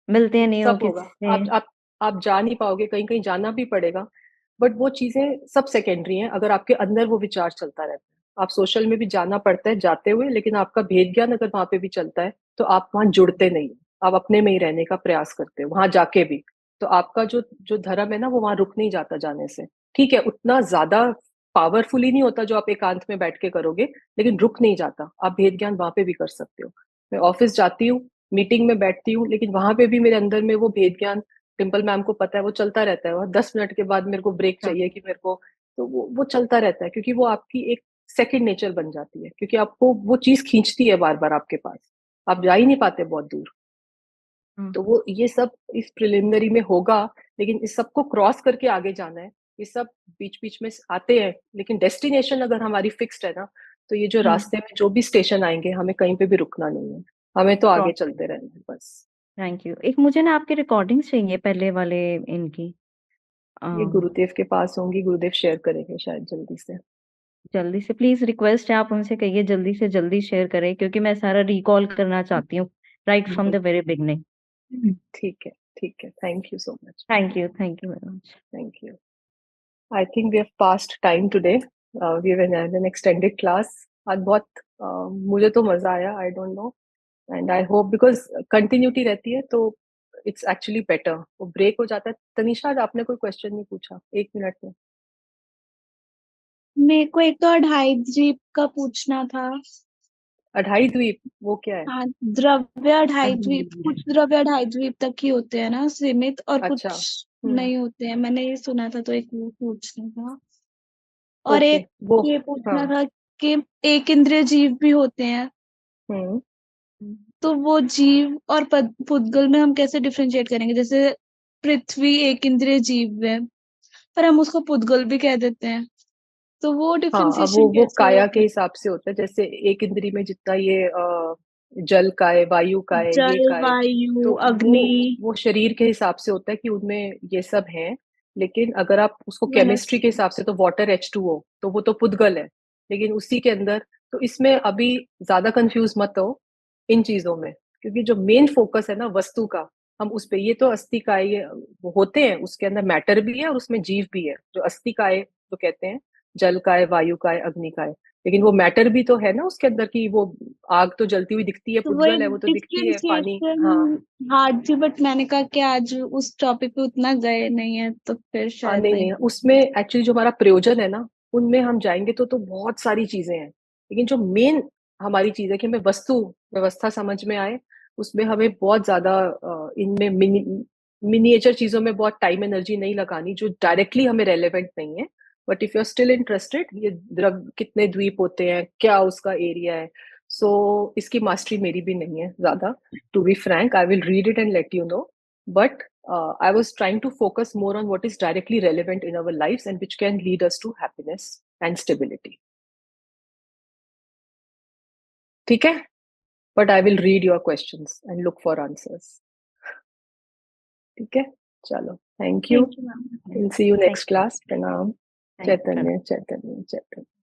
मिलते नहीं हो सब होगा। किसी से। आप जा नहीं पाओगे, कहीं कहीं जाना भी पड़ेगा, बट वो चीजें सब सेकेंडरी हैं, अगर आपके अंदर वो विचार चलता रहता है। आप सोशल में भी जाना पड़ता है जाते हुए, लेकिन आपका भेद ज्ञान अगर वहां पे भी चलता है तो आप वहां जुड़ते नहीं, आप अपने में ही रहने का प्रयास करते हो वहां जाके भी। तो आपका जो जो धर्म है ना, वो वहां रुक नहीं जाता जाने से। ठीक है, उतना ज्यादा पावरफुली नहीं होता जो आप एकांत में बैठ के करोगे, लेकिन रुक नहीं जाता, आप भेद ज्ञान वहां पे भी कर सकते हो। मैं ऑफिस जाती हूँ, मीटिंग में बैठती हूँ, लेकिन वहां पे भी मेरे अंदर में वो भेद ज्ञान, डिम्पल मैम को पता है, वो चलता रहता है, और 10 मिनट के बाद मेरे को ब्रेक चाहिए कि मेरे को, तो वो चलता रहता है, क्योंकि वो आपकी एक सेकंड नेचर बन जाती है, क्योंकि आपको वो चीज खींचती है बार बार आपके पास, आप जा ही नहीं पाते बहुत दूर। तो वो ये सब इस प्रिलिमिनरी में होगा, लेकिन इस सबको क्रॉस करके आगे जाना है। ये सब बीच बीच में आते हैं, लेकिन डेस्टिनेशन अगर हमारी फिक्स्ड है ना, तो ये जो रास्ते में जो भी स्टेशन आएंगे, हमें कहीं पे भी रुकना नहीं है, हमें तो आगे चलते रहना है बस। Thank you. एक मुझे ना आपकी रिकॉर्डिंग्स चाहिए पहले वाले इनकी। ये गुरुदेव के पास होंगी, गुरुदेव शेयर करेंगे शायद जल्दी से। जल्दी से प्लीज रिक्वेस्ट है, आप उनसे कहिए जल्दी से जल्दी शेयर करें, क्योंकि मैं सारा रिकॉल करना चाहती हूँ right from the very beginning. ठीक है, ठीक है, thank you so much. Thank you very much. Thank you. I think we have past time today, we have an extended class. आज बहुत मुझे तो मजा आया, I don't know, and I hope, because continuity रहती है तो इट्स एक्चुअली बेटर। वो ब्रेक हो जाता है। तनिषा, आज आपने कोई क्वेश्चन नहीं पूछा 1 मिनट में। मेरे को एक तो अढ़ाई द्वीप का पूछना था। अढ़ाई द्वीप वो क्या है? हाँ, द्रव्य अढ़ाई द्वीप, कुछ द्रव्य अढ़ाई द्वीप तक ही होते हैं ना सीमित, और अच्छा। कुछ नहीं होते हैं, मैंने ये सुना था, तो एक वो पूछना था। और ओके, एक वो ये पूछना हाँ। था कि एक इंद्रिय जीव भी होते हैं, हम्म तो वो जीव और पुद्गल में हम कैसे डिफरेंशिएट करेंगे? जैसे पृथ्वी एक इंद्रिय जीव है, पर हम उसको पुद्गल भी कह देते हैं, तो वो हाँ, अब डिफरेंशिएशन वो कैसे काया के होगा? हिसाब से होता है, जैसे एक इंद्री में जितना ये जल का है, वायु का है, ये जल, का है, वायु, तो अग्नि। वो शरीर के हिसाब से होता है कि उनमें ये सब है। लेकिन अगर आप उसको केमिस्ट्री के हिसाब से तो वाटर H2O, तो वो तो पुद्गल है, लेकिन उसी के अंदर तो इसमें अभी ज्यादा कंफ्यूज मत हो इन चीजों में, क्योंकि जो मेन फोकस है ना वस्तु का, हम उस पे, ये तो अस्थिकाय वो होते हैं, उसके अंदर मैटर भी है और उसमें जीव भी है, जो अस्थिकाय जो कहते हैं, जल काय, वायु काय, अग्नि काय, लेकिन वो मैटर भी तो है ना उसके अंदर की, वो आग तो जलती हुई दिखती है, तो वही पुद्गल है वो तो दिखती है, पानी। हाँ डिफरेंशिएशन हार्ड थी, बट मैंने कहा कि आज उस टॉपिक पे उतना गए नहीं है, तो फिर शायद नहीं वही। नहीं, उसमें एक्चुअली जो हमारा प्रयोजन है ना, उनमें हम जाएंगे तो बहुत सारी चीजें हैं, लेकिन जो मेन हमारी चीज है कि हमें वस्तु व्यवस्था समझ में आए, उसमें हमें बहुत ज्यादा इनमें मिनिएचर चीजों में बहुत टाइम एनर्जी नहीं लगानी जो डायरेक्टली हमें रेलेवेंट नहीं है। But if you are still interested, ये द्रव कितने द्वीप होते हैं, क्या उसका एरिया है, सो इसकी मास्टरी मेरी भी नहीं है ज्यादा, to be frank. I will read it and let you know, but I was trying to focus more on what is directly relevant in our lives and which can lead us to happiness and stability. ठीक है? But I will read your questions and look for answers. ठीक है? चलो, thank you. Thank you ma'am. We'll see you next Thank you. class. Pranam. Thank you. Chaitanya.